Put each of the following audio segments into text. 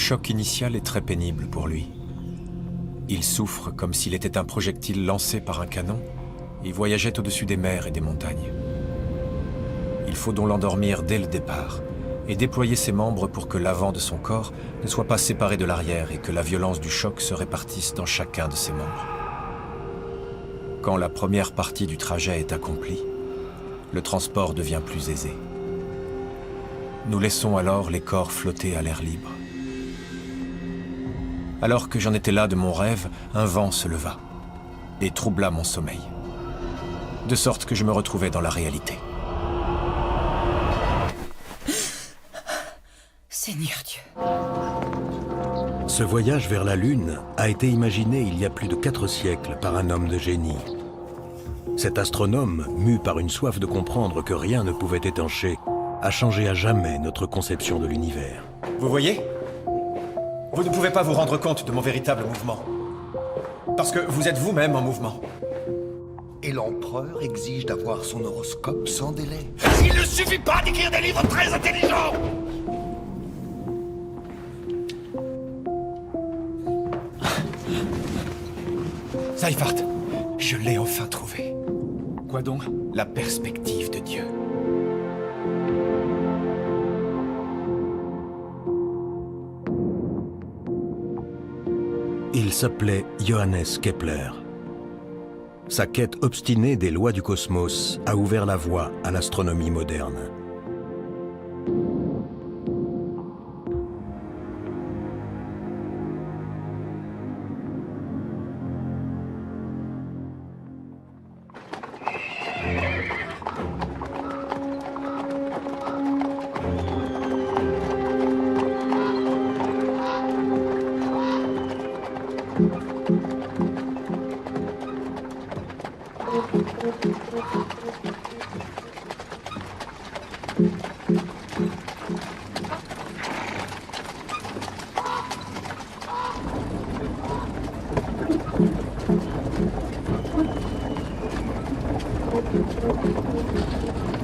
choc initial est très pénible pour lui. Il souffre comme s'il était un projectile lancé par un canon et voyageait au-dessus des mers et des montagnes. Il faut donc l'endormir dès le départ et déployer ses membres pour que l'avant de son corps ne soit pas séparé de l'arrière et que la violence du choc se répartisse dans chacun de ses membres. Quand la première partie du trajet est accomplie, le transport devient plus aisé. Nous laissons alors les corps flotter à l'air libre. Alors que j'en étais là de mon rêve, un vent se leva et troubla mon sommeil, de sorte que je me retrouvais dans la réalité. Seigneur Dieu. Ce voyage vers la Lune a été imaginé il y a plus de 4 siècles par un homme de génie. Cet astronome, mu par une soif de comprendre que rien ne pouvait étancher, a changé à jamais notre conception de l'univers. Vous voyez ? Vous ne pouvez pas vous rendre compte de mon véritable mouvement. Parce que vous êtes vous-même en mouvement. Et l'empereur exige d'avoir son horoscope sans délai. Il ne suffit pas d'écrire des livres très intelligents! Seifert, je l'ai enfin trouvé. Quoi donc? La perspective de Dieu. Il s'appelait Johannes Kepler. Sa quête obstinée des lois du cosmos a ouvert la voie à l'astronomie moderne.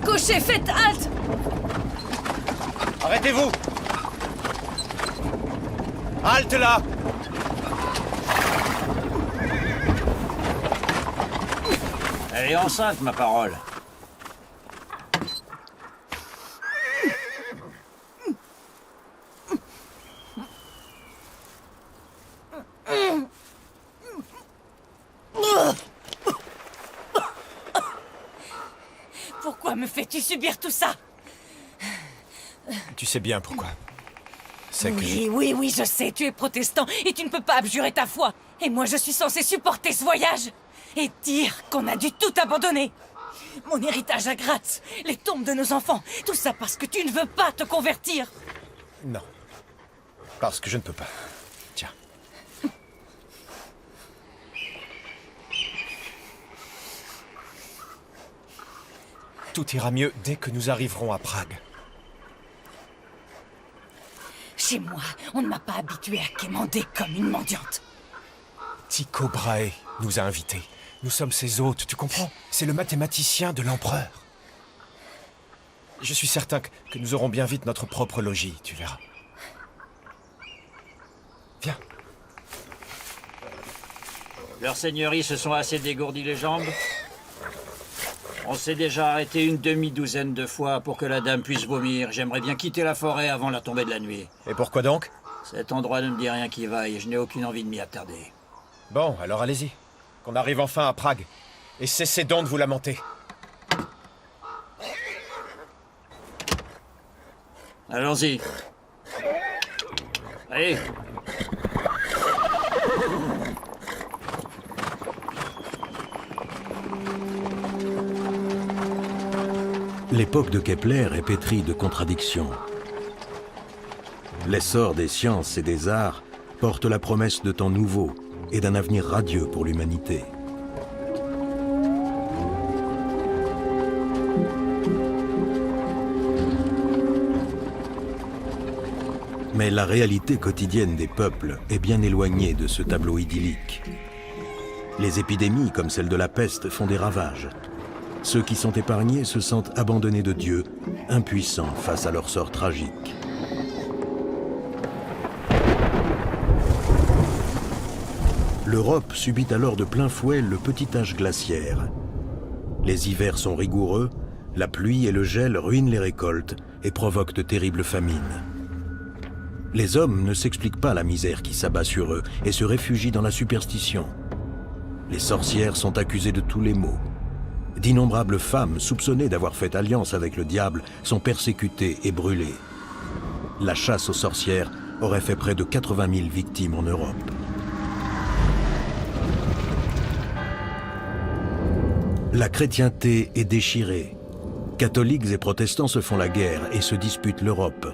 Cocher, faites halte! Arrêtez-vous! Halte là! Elle est enceinte, ma parole. Pourquoi me fais-tu subir tout ça? Tu sais bien pourquoi. C'est que... Oui, je sais, tu es protestant et tu ne peux pas abjurer ta foi. Et moi, je suis censé supporter ce voyage et dire qu'on a dû tout abandonner. Mon héritage à Graz, les tombes de nos enfants, tout ça parce que tu ne veux pas te convertir. Non. Parce que je ne peux pas. Tiens. Tout ira mieux dès que nous arriverons à Prague. Chez moi, on ne m'a pas habituée à quémander comme une mendiante. Tycho Brahe nous a invités. Nous sommes ses hôtes, tu comprends? C'est le mathématicien de l'empereur. Je suis certain que nous aurons bien vite notre propre logis, tu verras. Viens. Leurs seigneuries se sont assez dégourdies les jambes. On s'est déjà arrêté une demi-douzaine de fois pour que la dame puisse vomir. J'aimerais bien quitter la forêt avant la tombée de la nuit. Et pourquoi donc? Cet endroit ne me dit rien qui vaille et je n'ai aucune envie de m'y attarder. Bon, alors allez-y. Qu'on arrive enfin à Prague. Et cessez donc de vous lamenter. Allons-y. Allez. L'époque de Kepler est pétrie de contradictions. L'essor des sciences et des arts porte la promesse de temps nouveaux et d'un avenir radieux pour l'humanité. Mais la réalité quotidienne des peuples est bien éloignée de ce tableau idyllique. Les épidémies, comme celle de la peste, font des ravages. Ceux qui sont épargnés se sentent abandonnés de Dieu, impuissants face à leur sort tragique. L'Europe subit alors de plein fouet le petit âge glaciaire. Les hivers sont rigoureux, la pluie et le gel ruinent les récoltes et provoquent de terribles famines. Les hommes ne s'expliquent pas la misère qui s'abat sur eux et se réfugient dans la superstition. Les sorcières sont accusées de tous les maux. D'innombrables femmes soupçonnées d'avoir fait alliance avec le diable sont persécutées et brûlées. La chasse aux sorcières aurait fait près de 80 000 victimes en Europe. La chrétienté est déchirée. Catholiques et protestants se font la guerre et se disputent l'Europe.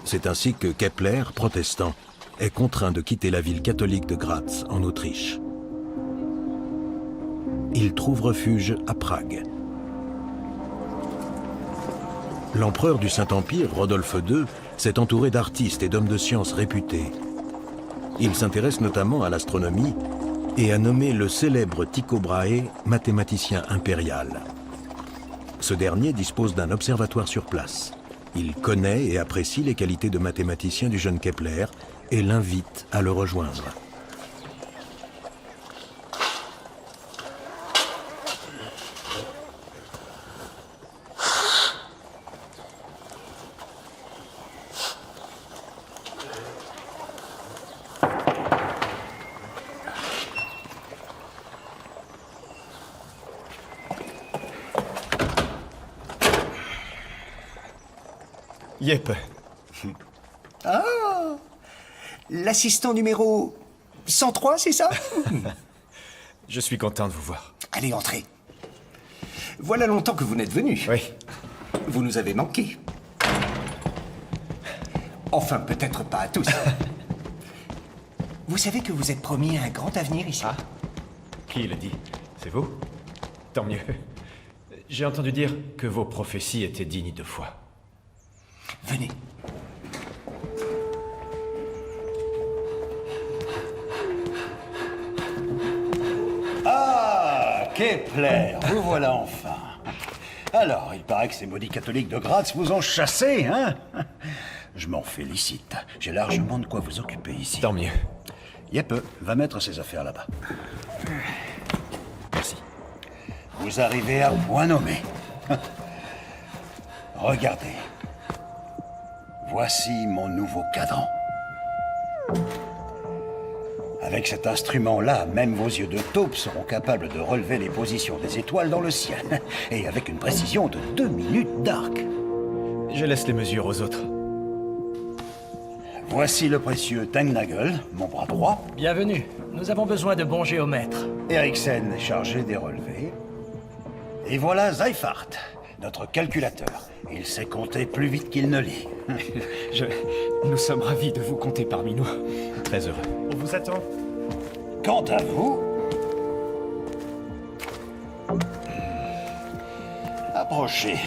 C'est ainsi que Kepler, protestant, est contraint de quitter la ville catholique de Graz, en Autriche. Il trouve refuge à Prague. L'empereur du Saint-Empire, Rodolphe II, s'est entouré d'artistes et d'hommes de science réputés. Il s'intéresse notamment à l'astronomie et a nommé le célèbre Tycho Brahe mathématicien impérial. Ce dernier dispose d'un observatoire sur place. Il connaît et apprécie les qualités de mathématicien du jeune Kepler et l'invite à le rejoindre. Yep. Ah, l'assistant numéro 103, c'est ça? Je suis content de vous voir. Allez, entrez. Voilà longtemps que vous n'êtes venu. Oui. Vous nous avez manqué. Enfin, peut-être pas à tous. Vous savez que vous êtes promis un grand avenir ici. Ah, qui l'a dit? C'est vous? Tant mieux. J'ai entendu dire que vos prophéties étaient dignes de foi. Venez. Ah, Kepler, vous voilà enfin. Alors, il paraît que ces maudits catholiques de Graz vous ont chassé, hein? Je m'en félicite. J'ai largement de quoi vous occuper ici. Tant mieux. Yep, va mettre ses affaires là-bas. Merci. Vous arrivez à point nommé. Regardez. Voici mon nouveau cadran. Avec cet instrument-là, même vos yeux de taupe seront capables de relever les positions des étoiles dans le ciel. Et avec une précision de 2 minutes d'arc. Je laisse les mesures aux autres. Voici le précieux Tengnagel, mon bras droit. Bienvenue. Nous avons besoin de bons géomètres. Eriksen, chargé des relevés. Et voilà Seifert, notre calculateur. Il sait compter plus vite qu'il ne lit. Nous sommes ravis de vous compter parmi nous. Très heureux. On vous attend. Quant à vous... Approchez.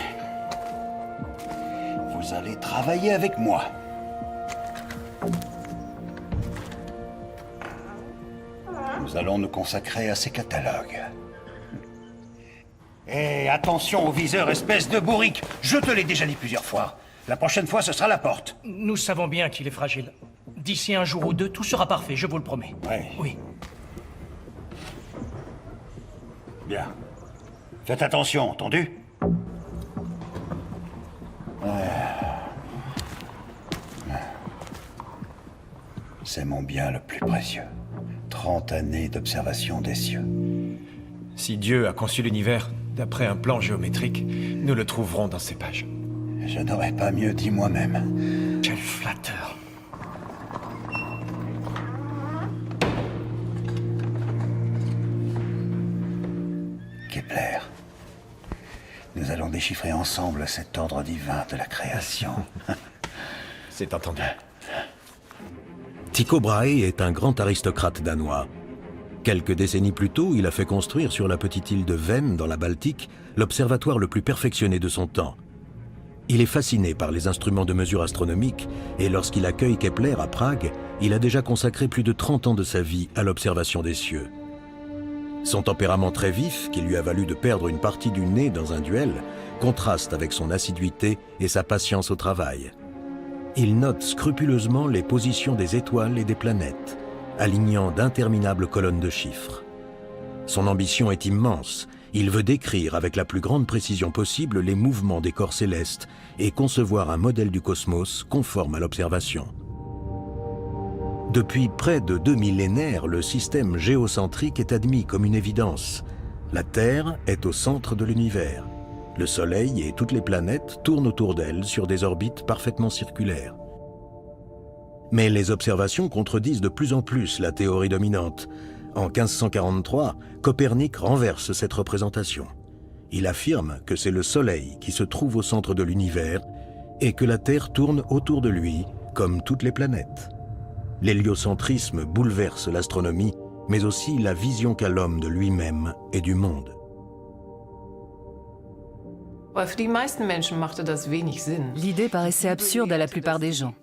Vous allez travailler avec moi. Nous allons nous consacrer à ces catalogues. Et attention au viseur, espèce de bourrique. Je te l'ai déjà dit plusieurs fois. La prochaine fois, ce sera la porte. Nous savons bien qu'il est fragile. D'ici un jour ou deux, tout sera parfait, je vous le promets. Ouais. Oui. Bien. Faites attention, entendu? C'est mon bien le plus précieux. 30 années d'observation des cieux. Si Dieu a conçu l'univers d'après un plan géométrique, nous le trouverons dans ces pages. Je n'aurais pas mieux dit moi-même. Quel flatteur. Kepler, nous allons déchiffrer ensemble cet ordre divin de la création. C'est entendu. Tycho Brahe est un grand aristocrate danois. Quelques décennies plus tôt, il a fait construire sur la petite île de Ven, dans la Baltique, l'observatoire le plus perfectionné de son temps. Il est fasciné par les instruments de mesure astronomique et lorsqu'il accueille Kepler à Prague, il a déjà consacré plus de 30 ans de sa vie à l'observation des cieux. Son tempérament très vif, qui lui a valu de perdre une partie du nez dans un duel, contraste avec son assiduité et sa patience au travail. Il note scrupuleusement les positions des étoiles et des planètes. alignant d'interminables colonnes de chiffres. Son ambition est immense. Il veut décrire avec la plus grande précision possible les mouvements des corps célestes et concevoir un modèle du cosmos conforme à l'observation. Depuis près de 2 millénaires, le système géocentrique est admis comme une évidence. La Terre est au centre de l'univers. Le Soleil et toutes les planètes tournent autour d'elle sur des orbites parfaitement circulaires. Mais les observations contredisent de plus en plus la théorie dominante. En 1543, Copernic renverse cette représentation. Il affirme que c'est le Soleil qui se trouve au centre de l'univers et que la Terre tourne autour de lui, comme toutes les planètes. L'héliocentrisme bouleverse l'astronomie, mais aussi la vision qu'a l'homme de lui-même et du monde. L'idée paraissait absurde à la plupart des gens.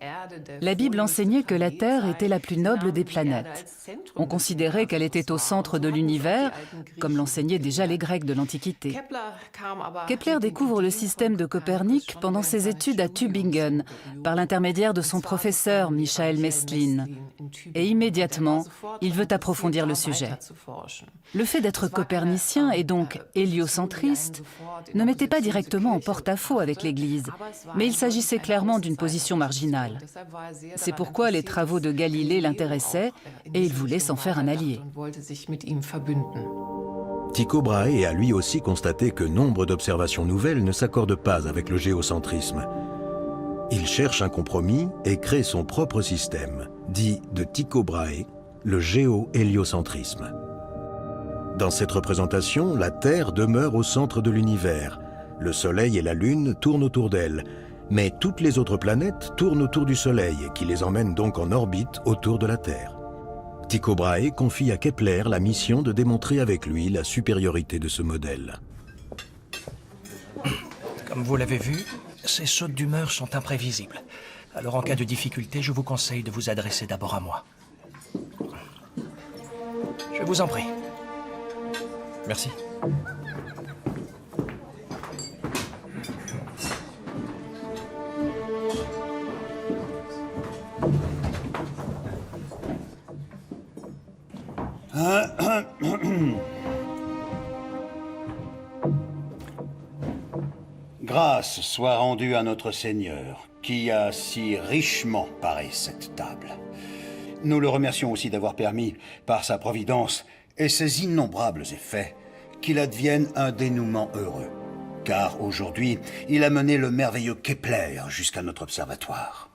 La Bible enseignait que la Terre était la plus noble des planètes. On considérait qu'elle était au centre de l'univers, comme l'enseignaient déjà les Grecs de l'Antiquité. Kepler découvre le système de Copernic pendant ses études à Tübingen, par l'intermédiaire de son professeur Michael Messlin. Et immédiatement, il veut approfondir le sujet. Le fait d'être copernicien et donc héliocentriste ne mettait pas directement en porte-à-faux avec l'Église, mais il s'agissait clairement d'une position marginale. C'est pourquoi les travaux de Galilée l'intéressaient et il voulait s'en faire un allié. Tycho Brahe a lui aussi constaté que nombre d'observations nouvelles ne s'accordent pas avec le géocentrisme. Il cherche un compromis et crée son propre système, dit de Tycho Brahe, le géo-héliocentrisme. Dans cette représentation, la Terre demeure au centre de l'univers. Le Soleil et la Lune tournent autour d'elle, mais toutes les autres planètes tournent autour du Soleil, qui les emmène donc en orbite autour de la Terre. Tycho Brahe confie à Kepler la mission de démontrer avec lui la supériorité de ce modèle. Comme vous l'avez vu, ces sautes d'humeur sont imprévisibles. Alors en cas de difficulté, je vous conseille de vous adresser d'abord à moi. Je vous en prie. Merci. Grâce soit rendue à notre Seigneur, qui a si richement paré cette table. Nous le remercions aussi d'avoir permis, par sa providence et ses innombrables effets, qu'il advienne un dénouement heureux. Car aujourd'hui, il a mené le merveilleux Kepler jusqu'à notre observatoire.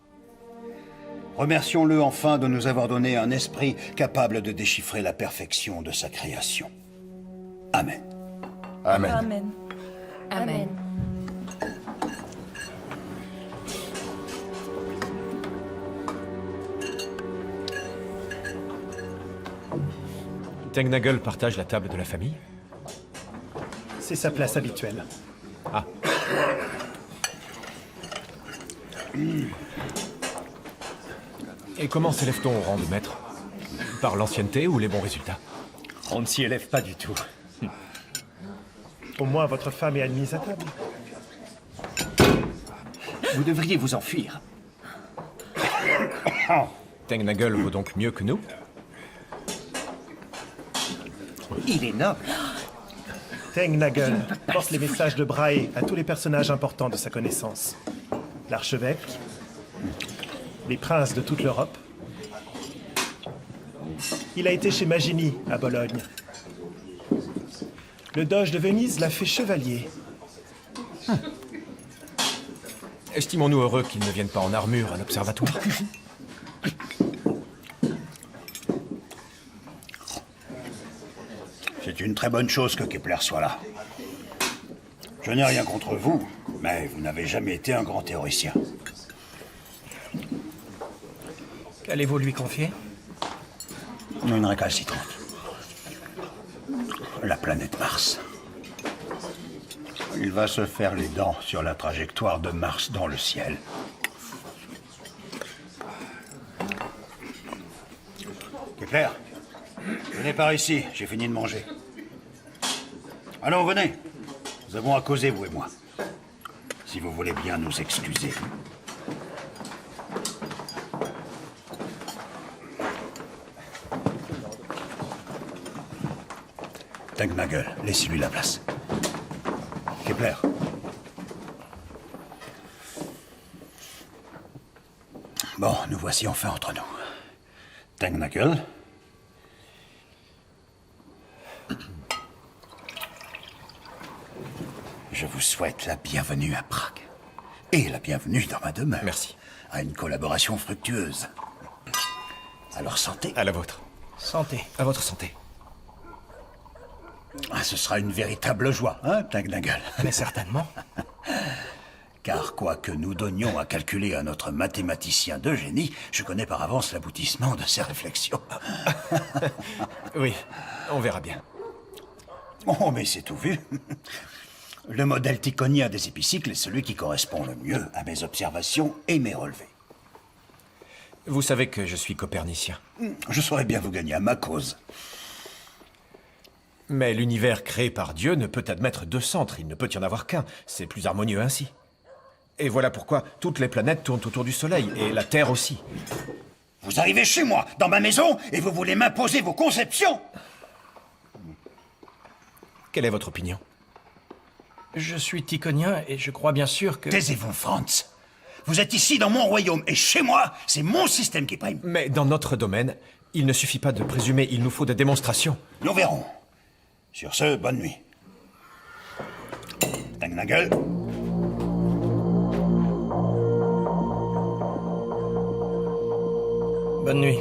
Remercions-le enfin de nous avoir donné un esprit capable de déchiffrer la perfection de sa création. Amen. Amen. Amen. Amen. Tengnagel partage la table de la famille? C'est sa place habituelle. Ah. Et comment s'élève-t-on au rang de maître? Par l'ancienneté ou les bons résultats? On ne s'y élève pas du tout. Au moins, votre femme est admise à table. Vous devriez vous enfuir. Tengnagel vaut donc mieux que nous? Il est noble. Tengnagel porte les messages de Brahe à tous les personnages importants de sa connaissance. L'archevêque, les princes de toute l'Europe. Il a été chez Magini, à Bologne. Le doge de Venise l'a fait chevalier. Estimons-nous heureux qu'ils ne viennent pas en armure à l'observatoire. C'est une très bonne chose que Kepler soit là. Je n'ai rien contre vous, mais vous n'avez jamais été un grand théoricien. Qu'allez-vous lui confier? Une récalcitrante. La planète Mars. Il va se faire les dents sur la trajectoire de Mars dans le ciel. Kepler, venez par ici, j'ai fini de manger. Allons, venez. Nous avons à causer, vous et moi. Si vous voulez bien nous excuser. Tengnagel, laissez-lui la place. Kepler. Bon, nous voici enfin entre nous. Tengnagel. Je vous souhaite la bienvenue à Prague. Et la bienvenue dans ma demeure. Merci. À une collaboration fructueuse. Alors santé. À la vôtre. Santé. À votre santé. Ah, ce sera une véritable joie, hein, Tengnagel? Mais certainement. Car quoi que nous donnions à calculer à notre mathématicien de génie, je connais par avance l'aboutissement de ses réflexions. Oui, on verra bien. Oh, mais c'est tout vu. Le modèle ticonien des épicycles est celui qui correspond le mieux à mes observations et mes relevés. Vous savez que je suis copernicien. Je saurais bien vous gagner à ma cause. Mais l'univers créé par Dieu ne peut admettre deux centres, il ne peut y en avoir qu'un. C'est plus harmonieux ainsi. Et voilà pourquoi toutes les planètes tournent autour du Soleil, et la Terre aussi. Vous arrivez chez moi, dans ma maison, et vous voulez m'imposer vos conceptions? Quelle est votre opinion? Je suis ticonien et je crois bien sûr que... Taisez-vous, Franz. Vous êtes ici dans mon royaume, et chez moi, c'est mon système qui prime. Mais dans notre domaine, il ne suffit pas de présumer, il nous faut des démonstrations. Nous verrons. Sur ce, bonne nuit. Tengnagel. Bonne nuit.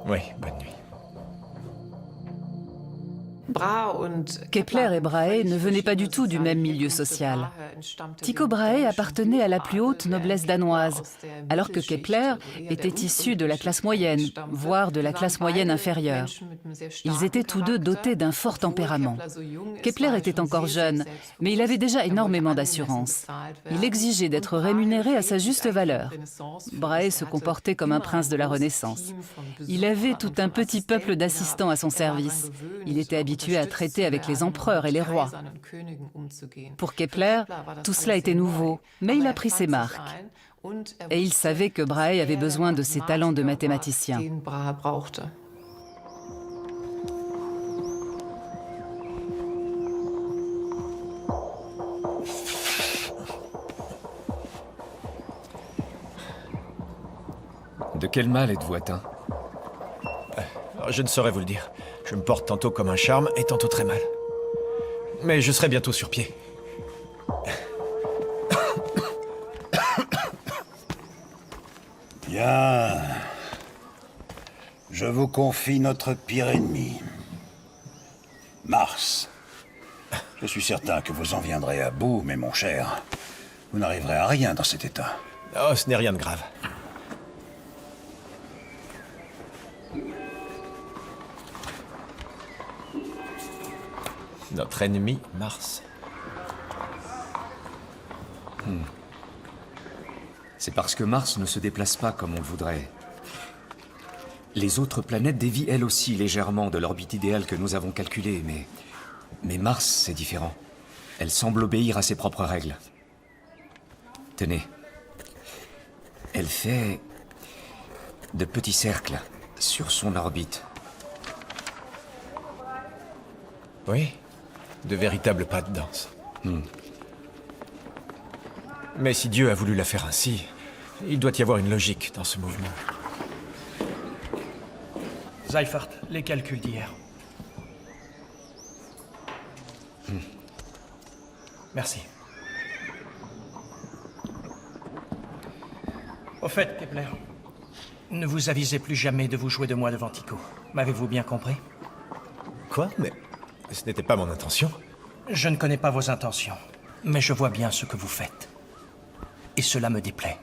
Oui, bonne nuit. Kepler et Brahe ne venaient pas du tout du même milieu social. Tycho Brahe appartenait à la plus haute noblesse danoise, alors que Kepler était issu de la classe moyenne, voire de la classe moyenne inférieure. Ils étaient tous deux dotés d'un fort tempérament. Kepler était encore jeune, mais il avait déjà énormément d'assurance. Il exigeait d'être rémunéré à sa juste valeur. Brahe se comportait comme un prince de la Renaissance. Il avait tout un petit peuple d'assistants à son service. Il était habitué à traiter avec les empereurs et les rois. Pour Kepler, tout cela était nouveau, mais il a pris ses marques. Et il savait que Brahe avait besoin de ses talents de mathématicien. De quel mal êtes-vous atteint? Je ne saurais vous le dire. Je me porte tantôt comme un charme et tantôt très mal. Mais je serai bientôt sur pied. Bien. Je vous confie notre pire ennemi. Mars. Je suis certain que vous en viendrez à bout, mais mon cher, vous n'arriverez à rien dans cet état. Oh, ce n'est rien de grave. Notre ennemi, Mars. C'est parce que Mars ne se déplace pas comme on le voudrait. Les autres planètes dévient elles aussi légèrement de l'orbite idéale que nous avons calculée, mais Mars, c'est différent. Elle semble obéir à ses propres règles. Tenez. Elle fait de petits cercles sur son orbite. Oui, de véritables pas de danse. Mais si Dieu a voulu la faire ainsi, il doit y avoir une logique dans ce mouvement. Seifert, les calculs d'hier. Merci. Au fait, Kepler, ne vous avisez plus jamais de vous jouer de moi devant Tycho. M'avez-vous bien compris? Quoi? Mais ce n'était pas mon intention. Je ne connais pas vos intentions, mais je vois bien ce que vous faites. Et cela me déplaît.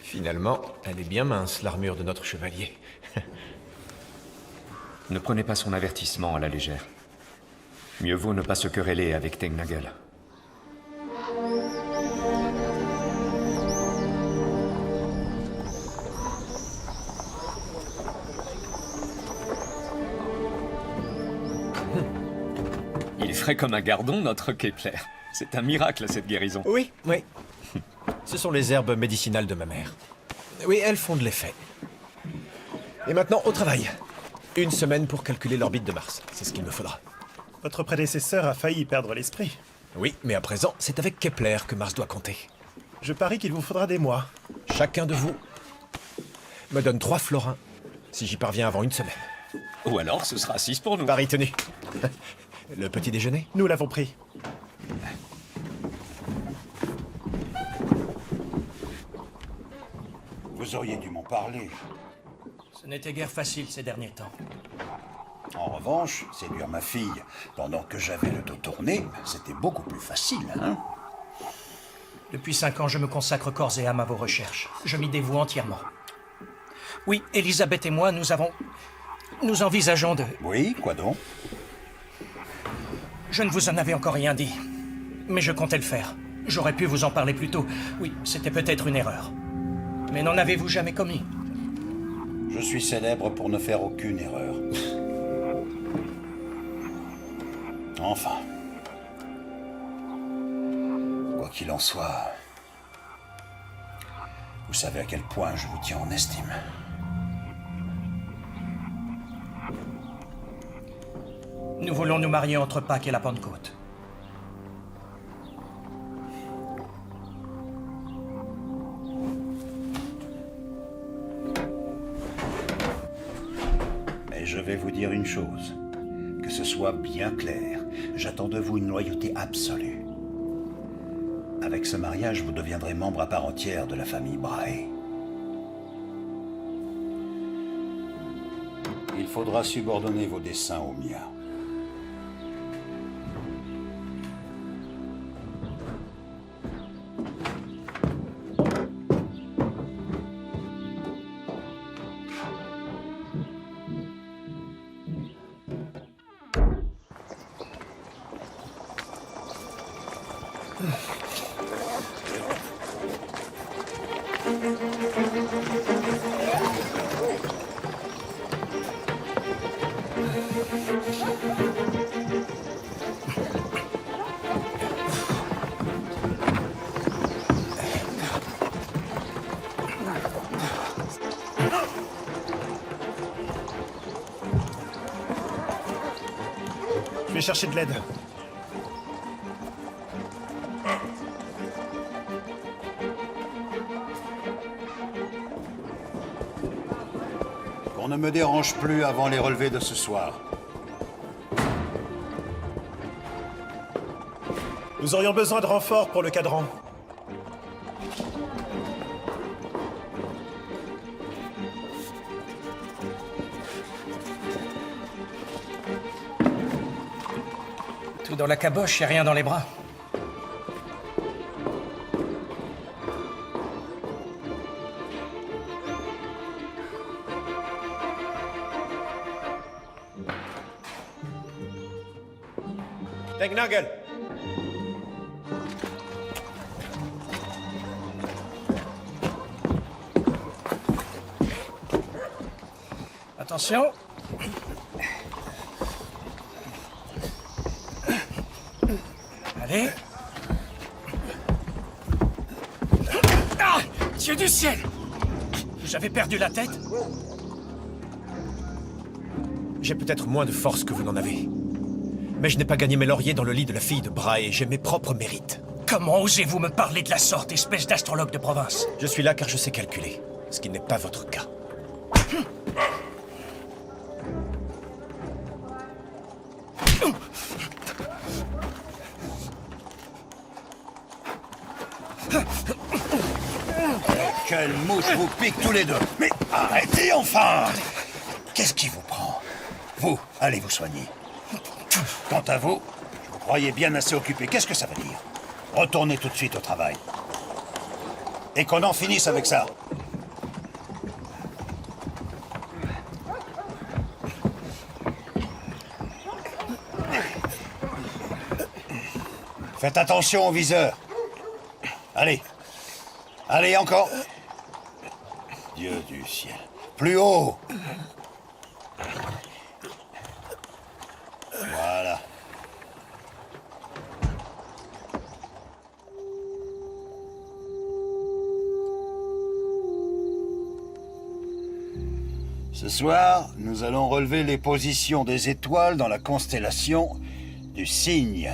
Finalement, elle est bien mince, l'armure de notre chevalier. Ne prenez pas son avertissement à la légère. Mieux vaut ne pas se quereller avec Tengnagel. Il est frais comme un gardon, notre Kepler. C'est un miracle, cette guérison. Oui, oui. Ce sont les herbes médicinales de ma mère. Oui, elles font de l'effet. Et maintenant, au travail. 1 semaine pour calculer l'orbite de Mars. C'est ce qu'il me faudra. Votre prédécesseur a failli perdre l'esprit. Oui, mais à présent, c'est avec Kepler que Mars doit compter. Je parie qu'il vous faudra des mois. Chacun de vous me donne 3 florins si j'y parviens avant 1 semaine. Ou alors, ce sera 6 pour nous. Pari tenu. Le petit déjeuner? Nous l'avons pris. Vous auriez dû m'en parler. Ce n'était guère facile ces derniers temps. En revanche, séduire ma fille pendant que j'avais le dos tourné, c'était beaucoup plus facile, hein? Depuis 5 ans, je me consacre corps et âme à vos recherches. Je m'y dévoue entièrement. Oui, Elisabeth et moi, nous envisageons de... Oui, quoi donc? Je ne vous en avais encore rien dit, mais je comptais le faire. J'aurais pu vous en parler plus tôt. Oui, c'était peut-être une erreur. Mais n'en avez-vous jamais commis? Je suis célèbre pour ne faire aucune erreur. Enfin. Quoi qu'il en soit, vous savez à quel point je vous tiens en estime. Nous voulons nous marier entre Pâques et la Pentecôte. Mais je vais vous dire une chose. Que ce soit bien clair, j'attends de vous une loyauté absolue. Avec ce mariage, vous deviendrez membre à part entière de la famille Brahe. Il faudra subordonner vos desseins aux miens. Je vais chercher de l'aide. Qu'on ne me dérange plus avant les relevés de ce soir. Nous aurions besoin de renforts pour le cadran. Tout dans la caboche et rien dans les bras. Tegnagel! Attention. Allez. Ah! Dieu du ciel! Vous avez perdu la tête? J'ai peut-être moins de force que vous n'en avez. Mais je n'ai pas gagné mes lauriers dans le lit de la fille de Brahe. J'ai mes propres mérites. Comment osez-vous me parler de la sorte, espèce d'astrologue de province? Je suis là car je sais calculer, ce qui n'est pas votre cas. Quelle mouche vous pique tous les deux! Mais arrêtez enfin! Qu'est-ce qui vous prend? Vous, allez vous soigner. Quant à vous, je vous croyais bien assez occupé. Qu'est-ce que ça veut dire? Retournez tout de suite au travail. Et qu'on en finisse avec ça. Faites attention au viseur. Allez. Allez, encore. Dieu du ciel. Plus haut. Voilà. Ce soir, nous allons relever les positions des étoiles dans la constellation du Cygne.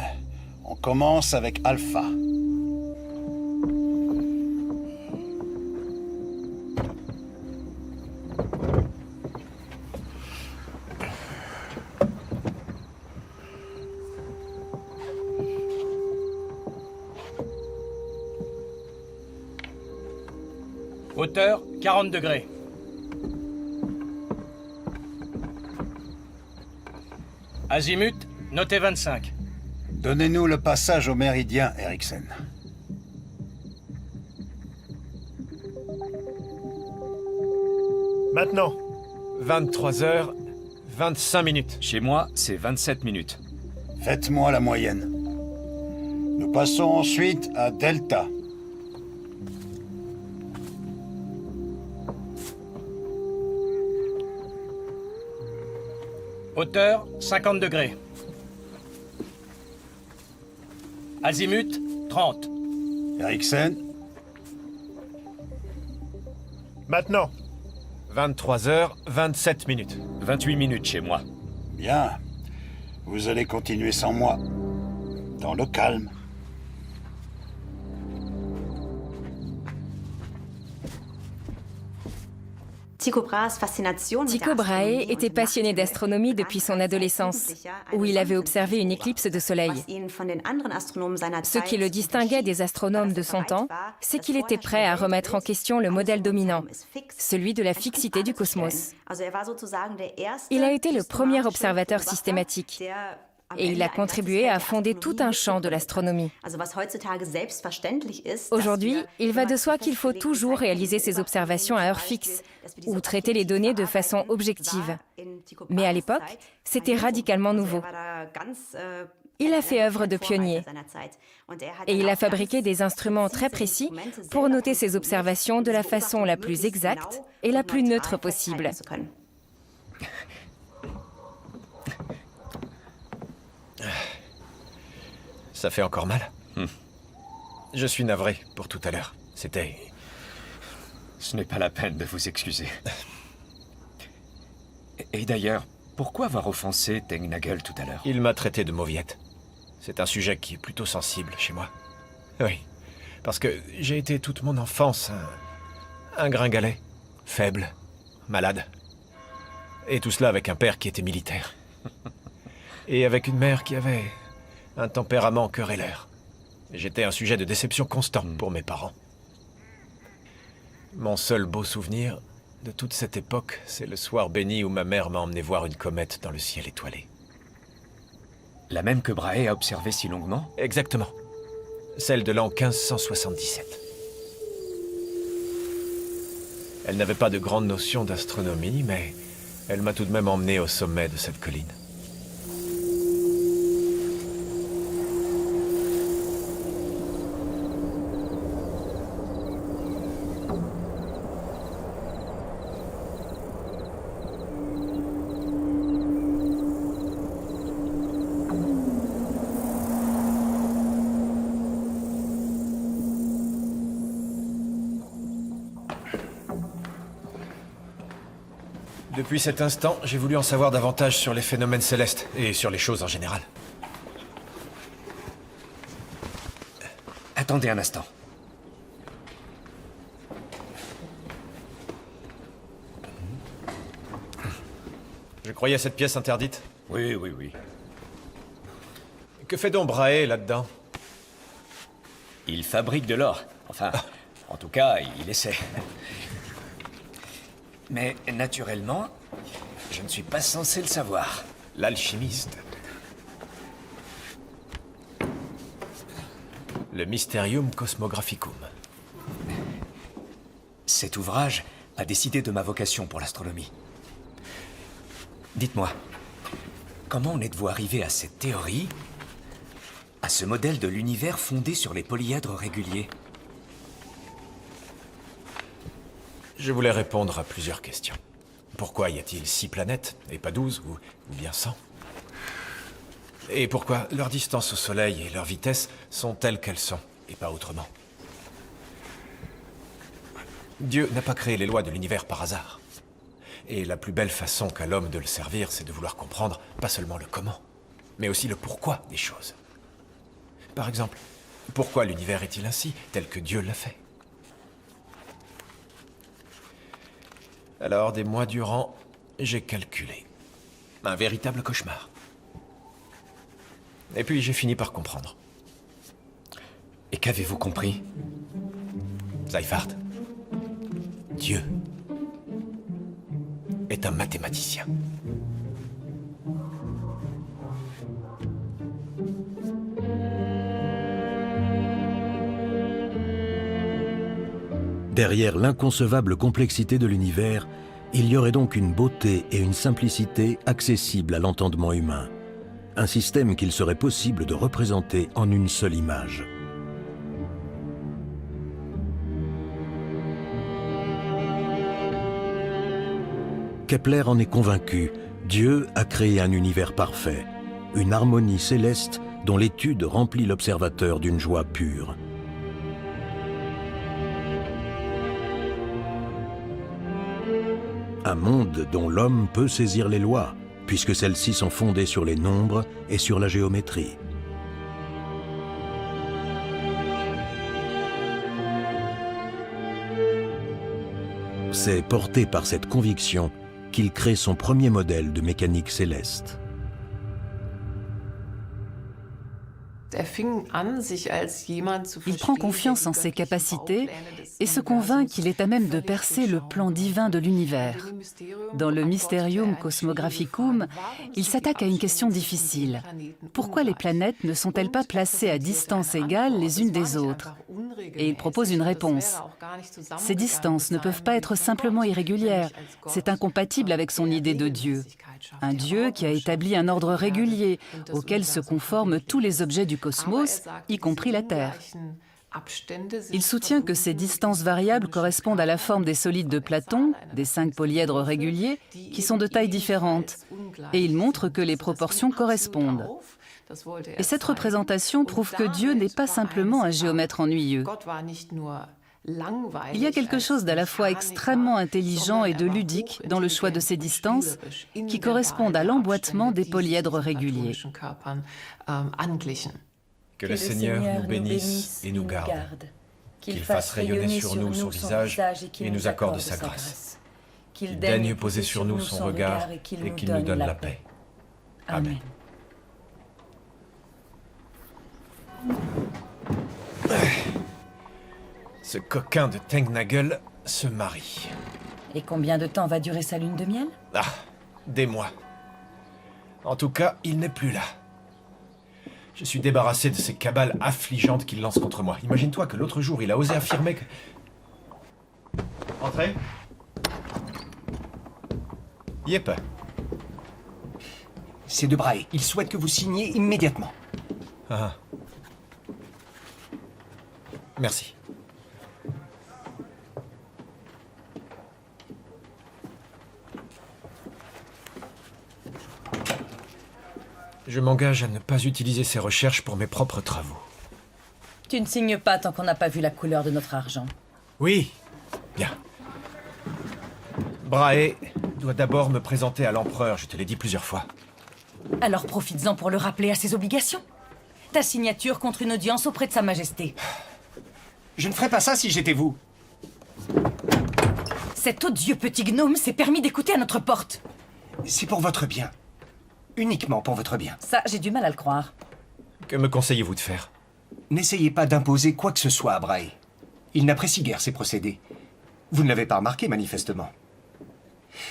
On commence avec Alpha. Hauteur, 40 degrés. Azimut, notez 25. Donnez-nous le passage au méridien, Eriksen. Maintenant. 23h25. Chez moi, c'est 27 minutes. Faites-moi la moyenne. Nous passons ensuite à Delta. Hauteur, 50 degrés. Azimut, 30. Eriksen, Maintenant. 23h27. 28 minutes chez moi. bien. Vous allez continuer sans moi. Dans le calme. Tycho Brahe était passionné d'astronomie depuis son adolescence, où il avait observé une éclipse de soleil. Ce qui le distinguait des astronomes de son temps, c'est qu'il était prêt à remettre en question le modèle dominant, celui de la fixité du cosmos. Il a été le premier observateur systématique. Et il a contribué à fonder tout un champ de l'astronomie. Aujourd'hui, il va de soi qu'il faut toujours réaliser ses observations à heure fixe ou traiter les données de façon objective. Mais à l'époque, c'était radicalement nouveau. Il a fait œuvre de pionnier et il a fabriqué des instruments très précis pour noter ses observations de la façon la plus exacte et la plus neutre possible. Ça fait encore mal. Je suis navré pour tout à l'heure. C'était... Ce n'est pas la peine de vous excuser. Et d'ailleurs, pourquoi avoir offensé Tengnagel tout à l'heure? Il m'a traité de mauviette. C'est un sujet qui est plutôt sensible chez moi. Oui, parce que j'ai été toute mon enfance un gringalet, faible, malade. Et tout cela avec un père qui était militaire. Et avec une mère qui avait un tempérament querelleur. J'étais un sujet de déception constant pour mes parents. Mon seul beau souvenir de toute cette époque, c'est le soir béni où ma mère m'a emmené voir une comète dans le ciel étoilé. La même que Brahe a observée si longuement? Exactement. Celle de l'an 1577. Elle n'avait pas de grande notion d'astronomie, mais elle m'a tout de même emmené au sommet de cette colline. Depuis cet instant, j'ai voulu en savoir davantage sur les phénomènes célestes et sur les choses en général. Attendez un instant. Je croyais cette pièce interdite. Oui. Que fait donc Brahe là-dedans? Il fabrique de l'or. Enfin, en tout cas, il essaie. Mais naturellement, je ne suis pas censé le savoir. L'alchimiste. Le Mysterium Cosmographicum. Cet ouvrage a décidé de ma vocation pour l'astronomie. Dites-moi, comment en êtes-vous arrivé à cette théorie, à ce modèle de l'univers fondé sur les polyèdres réguliers? Je voulais répondre à plusieurs questions. Pourquoi y a-t-il 6 planètes, et pas 12, ou bien 100? Et pourquoi leur distance au Soleil et leur vitesse sont telles qu'elles sont, et pas autrement? Dieu n'a pas créé les lois de l'univers par hasard. Et la plus belle façon qu'a l'homme de le servir, c'est de vouloir comprendre pas seulement le comment, mais aussi le pourquoi des choses. Par exemple, pourquoi l'univers est-il ainsi, tel que Dieu l'a fait? Alors, des mois durant, j'ai calculé. Un véritable cauchemar. Et puis, j'ai fini par comprendre. Et qu'avez-vous compris? Seifert, Dieu est un mathématicien. Derrière l'inconcevable complexité de l'univers, il y aurait donc une beauté et une simplicité accessibles à l'entendement humain. Un système qu'il serait possible de représenter en une seule image. Kepler en est convaincu, Dieu a créé un univers parfait, une harmonie céleste dont l'étude remplit l'observateur d'une joie pure. Un monde dont l'homme peut saisir les lois, puisque celles-ci sont fondées sur les nombres et sur la géométrie. C'est porté par cette conviction qu'il crée son premier modèle de mécanique céleste. Il prend confiance en ses capacités et se convainc qu'il est à même de percer le plan divin de l'univers. Dans le Mysterium Cosmographicum, il s'attaque à une question difficile. Pourquoi les planètes ne sont-elles pas placées à distance égale les unes des autres? Et il propose une réponse. Ces distances ne peuvent pas être simplement irrégulières. C'est incompatible avec son idée de Dieu. Un Dieu qui a établi un ordre régulier auquel se conforment tous les objets du cosmos, y compris la Terre. Il soutient que ces distances variables correspondent à la forme des solides de Platon, des 5 polyèdres réguliers, qui sont de tailles différentes. Et il montre que les proportions correspondent. Et cette représentation prouve que Dieu n'est pas simplement un géomètre ennuyeux. Il y a quelque chose d'à la fois extrêmement intelligent et de ludique dans le choix de ces distances qui correspondent à l'emboîtement des polyèdres réguliers. Que le Seigneur nous bénisse et nous garde, qu'il fasse rayonner sur nous son visage et nous accorde sa grâce, qu'il daigne poser sur nous son regard et qu'il nous donne la paix. Amen. Ce coquin de Tengnagel se marie. Et combien de temps va durer sa lune de miel? Ah, des mois. En tout cas, il n'est plus là. Je suis débarrassé de ces cabales affligeantes qu'il lance contre moi. Imagine-toi que l'autre jour, il a osé affirmer que... Entrez. Yep. C'est de Brahe. Il souhaite que vous signiez immédiatement. Ah. Merci. Je m'engage à ne pas utiliser ces recherches pour mes propres travaux. Tu ne signes pas tant qu'on n'a pas vu la couleur de notre argent. Oui, bien. Brahe doit d'abord me présenter à l'empereur, je te l'ai dit plusieurs fois. Alors profites-en pour le rappeler à ses obligations. Ta signature contre une audience auprès de Sa Majesté. Je ne ferais pas ça si j'étais vous. Cet odieux petit gnome s'est permis d'écouter à notre porte. C'est pour votre bien. Uniquement pour votre bien. Ça, j'ai du mal à le croire. Que me conseillez-vous de faire? N'essayez pas d'imposer quoi que ce soit à Brahe. Il n'apprécie guère ces procédés. Vous ne l'avez pas remarqué, manifestement.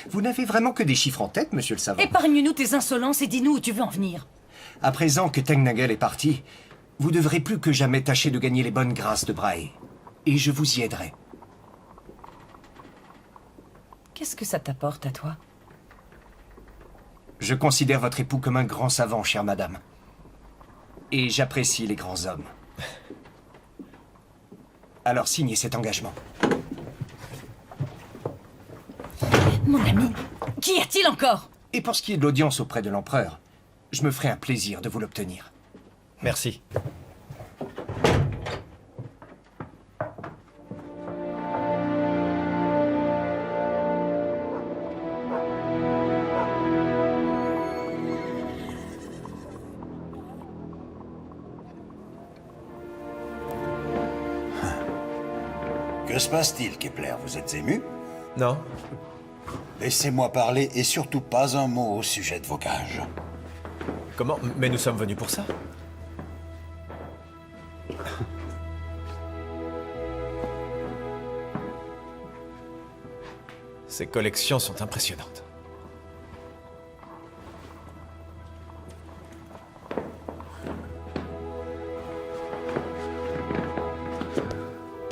Vous n'avez vraiment que des chiffres en tête, monsieur le savant. Épargne-nous tes insolences et dis-nous où tu veux en venir. À présent que Tengnagel est parti, vous devrez plus que jamais tâcher de gagner les bonnes grâces de Brahe. Et je vous y aiderai. Qu'est-ce que ça t'apporte à toi? Je considère votre époux comme un grand savant, chère madame. Et j'apprécie les grands hommes. Alors signez cet engagement. Mon ami, qu'y a-t-il encore? Et pour ce qui est de l'audience auprès de l'empereur, je me ferai un plaisir de vous l'obtenir. Merci. Que se passe-t-il, Kepler? Vous êtes ému? Non. Laissez-moi parler et surtout pas un mot au sujet de vos gages. Comment? Mais nous sommes venus pour ça. Ces collections sont impressionnantes.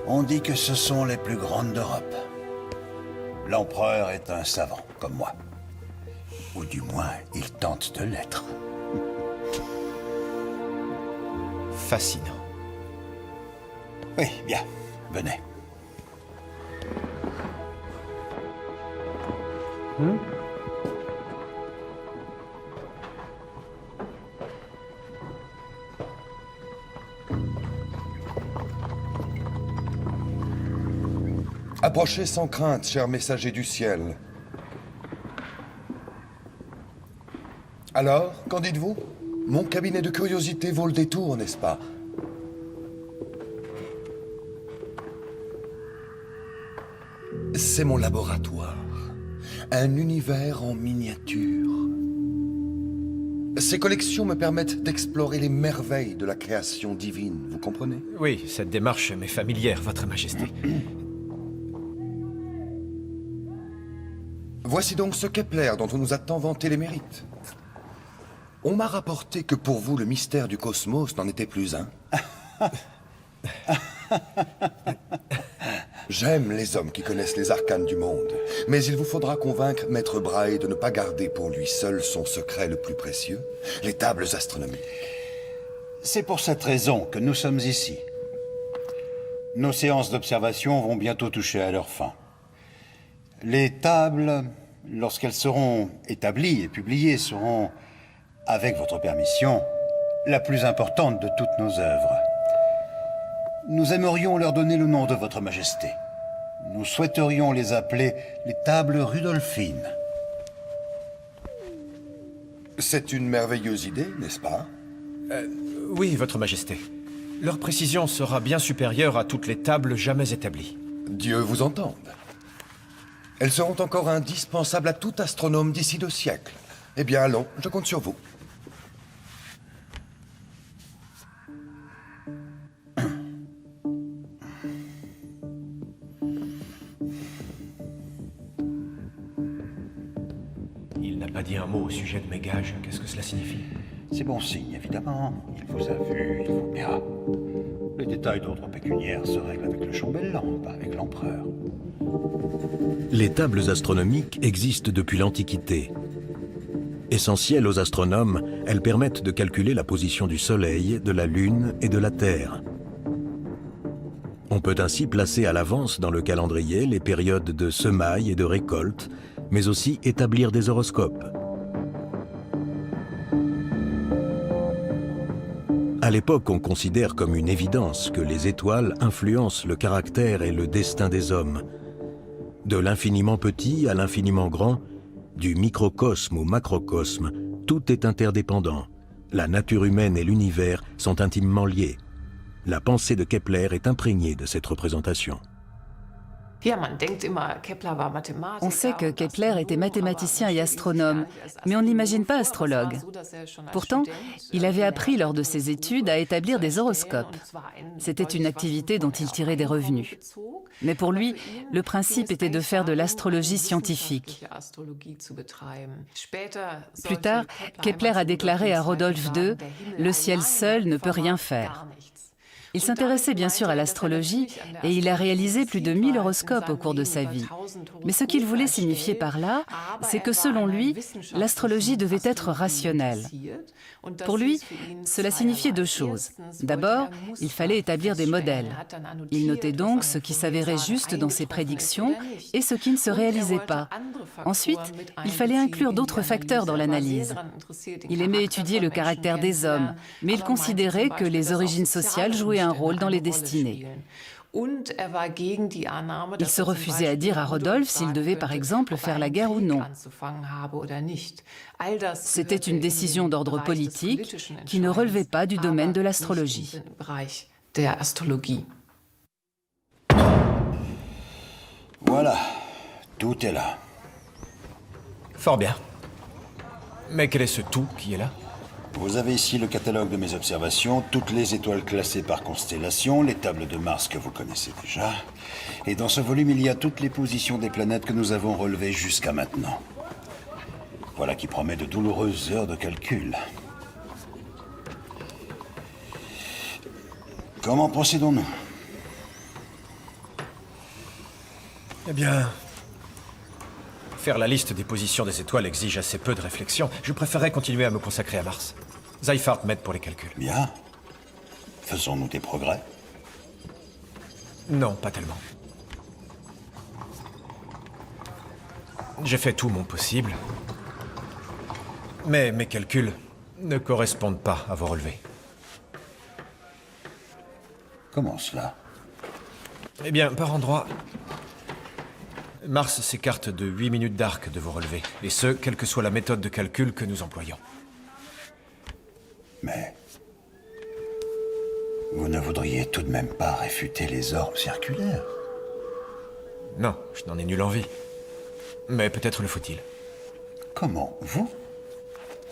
On dit que ce sont les plus grandes d'Europe. L'empereur est un savant, comme moi. Ou du moins, il tente de l'être. Fascinant. Oui, bien. Venez. Approchez sans crainte, cher messager du ciel. Alors, qu'en dites-vous? Mon cabinet de curiosité vaut le détour, n'est-ce pas? C'est mon laboratoire. Un univers en miniature. Ces collections me permettent d'explorer les merveilles de la création divine, vous comprenez? Oui, cette démarche m'est familière, Votre Majesté. Voici donc ce Kepler dont on nous a tant vanté les mérites. On m'a rapporté que pour vous, le mystère du cosmos n'en était plus un. J'aime les hommes qui connaissent les arcanes du monde, mais il vous faudra convaincre Maître Brahe de ne pas garder pour lui seul son secret le plus précieux, les tables astronomiques. C'est pour cette raison que nous sommes ici. Nos séances d'observation vont bientôt toucher à leur fin. Les tables, lorsqu'elles seront établies et publiées, seront, avec votre permission, la plus importante de toutes nos œuvres. Nous aimerions leur donner le nom de Votre Majesté. Nous souhaiterions les appeler les tables Rudolphines. C'est une merveilleuse idée, n'est-ce pas? Oui, Votre Majesté. Leur précision sera bien supérieure à toutes les tables jamais établies. Dieu vous entende. Elles seront encore indispensables à tout astronome d'ici 2 siècles. Eh bien, allons, je compte sur vous. Il n'a pas dit un mot au sujet de mes gages. Qu'est-ce que cela signifie? C'est bon signe, évidemment. Il vous a vu, il vous verra. Les détails d'ordre pécuniaire se règlent avec le chambellan, pas avec l'empereur. Les tables astronomiques existent depuis l'Antiquité. Essentielles aux astronomes, elles permettent de calculer la position du Soleil, de la Lune et de la Terre. On peut ainsi placer à l'avance dans le calendrier les périodes de semailles et de récolte, mais aussi établir des horoscopes. À l'époque, on considère comme une évidence que les étoiles influencent le caractère et le destin des hommes. De l'infiniment petit à l'infiniment grand, du microcosme au macrocosme, tout est interdépendant. La nature humaine et l'univers sont intimement liés. La pensée de Kepler est imprégnée de cette représentation. On sait que Kepler était mathématicien et astronome, mais on ne l'imagine pas astrologue. Pourtant, il avait appris lors de ses études à établir des horoscopes. C'était une activité dont il tirait des revenus. Mais pour lui, le principe était de faire de l'astrologie scientifique. Plus tard, Kepler a déclaré à Rodolphe II « Le ciel seul ne peut rien faire ». Il s'intéressait bien sûr à l'astrologie et il a réalisé plus de 1000 horoscopes au cours de sa vie. Mais ce qu'il voulait signifier par là, c'est que selon lui, l'astrologie devait être rationnelle. Pour lui, cela signifiait 2 choses. D'abord, il fallait établir des modèles. Il notait donc ce qui s'avérait juste dans ses prédictions et ce qui ne se réalisait pas. Ensuite, il fallait inclure d'autres facteurs dans l'analyse. Il aimait étudier le caractère des hommes, mais il considérait que les origines sociales jouaient un rôle dans les destinées. Il se refusait à dire à Rodolphe s'il devait par exemple faire la guerre ou non. C'était une décision d'ordre politique qui ne relevait pas du domaine de l'astrologie. Voilà, tout est là. Fort bien. Mais quel est ce tout qui est là? Vous avez ici le catalogue de mes observations, toutes les étoiles classées par constellation, les tables de Mars que vous connaissez déjà. Et dans ce volume, il y a toutes les positions des planètes que nous avons relevées jusqu'à maintenant. Voilà qui promet de douloureuses heures de calcul. Comment procédons-nous? Eh bien... Faire la liste des positions des étoiles exige assez peu de réflexion. Je préférerais continuer à me consacrer à Mars. Zyphart m'aide pour les calculs. Bien. Faisons-nous des progrès? Non, pas tellement. J'ai fait tout mon possible. Mais mes calculs ne correspondent pas à vos relevés. Comment cela? Eh bien, par endroits... Mars s'écarte de 8 minutes d'arc de vos relevés, et ce, quelle que soit la méthode de calcul que nous employons. Mais... vous ne voudriez tout de même pas réfuter les orbes circulaires? Non, je n'en ai nulle envie. Mais peut-être le faut-il. Comment? Vous?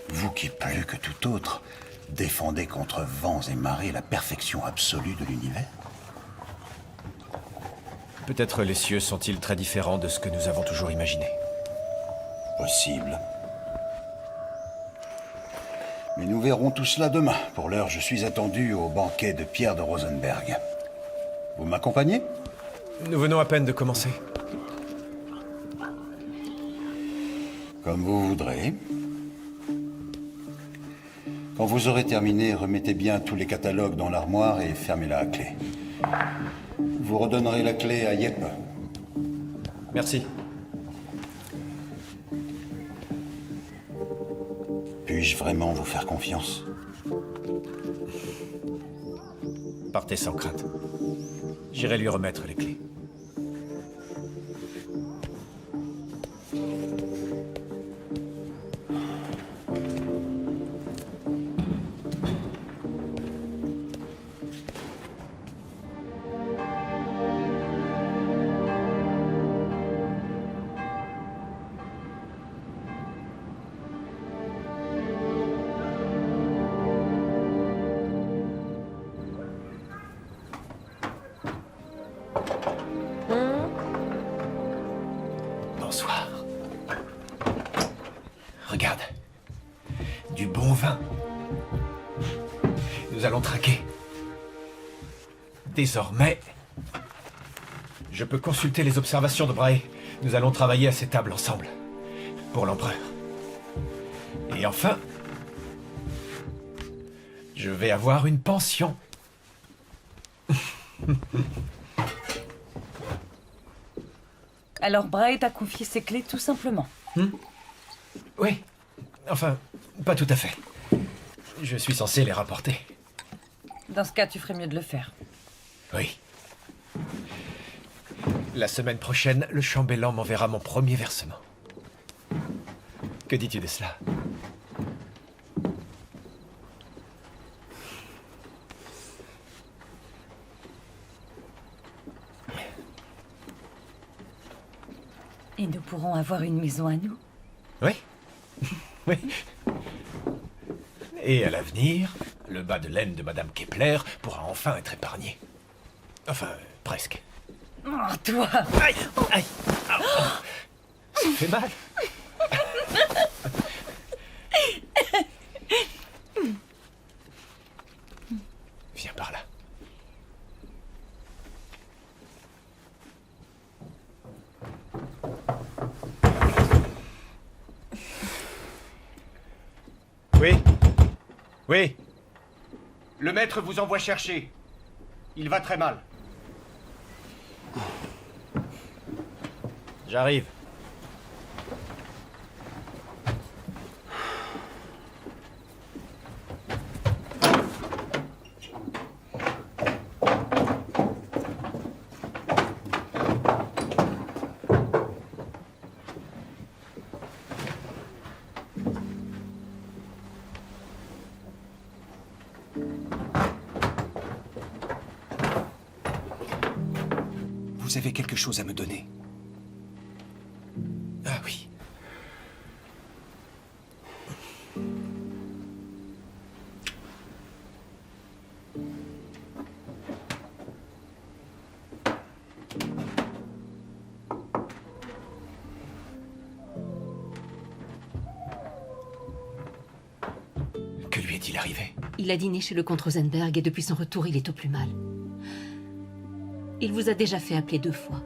Vous qui, plus que tout autre, défendez contre vents et marées la perfection absolue de l'univers? Peut-être les cieux sont-ils très différents de ce que nous avons toujours imaginé. Possible. Mais nous verrons tout cela demain. Pour l'heure, je suis attendu au banquet de Pierre de Rosenberg. Vous m'accompagnez? Nous venons à peine de commencer. Comme vous voudrez. Quand vous aurez terminé, remettez bien tous les catalogues dans l'armoire et fermez-la à clé. Vous redonnerez la clé à Yep. Merci. Puis-je vraiment vous faire confiance? Partez sans crainte. J'irai lui remettre les clés. Bonsoir. Regarde. Du bon vin. Nous allons traquer. Désormais, je peux consulter les observations de Brahe. Nous allons travailler à ces tables ensemble. Pour l'empereur. Et enfin, je vais avoir une pension. Alors Brahe t'a confié ses clés tout simplement. Oui. Enfin, pas tout à fait. Je suis censé les rapporter. Dans ce cas, tu ferais mieux de le faire. Oui. La semaine prochaine, le chambellan m'enverra mon premier versement. Que dis-tu de cela? Et nous pourrons avoir une maison à nous. Oui. Oui. Et à l'avenir, le bas de laine de Madame Kepler pourra enfin être épargné. Enfin, presque. Oh, toi! Aïe! Aïe! Oh, oh. Ça fait mal. Viens par là. Oui? Oui? Le maître vous envoie chercher. Il va très mal. J'arrive. Vous avez quelque chose à me donner. arrivé? Il a dîné chez le comte Rosenberg et depuis son retour, il est au plus mal. Il vous a déjà fait appeler 2 fois.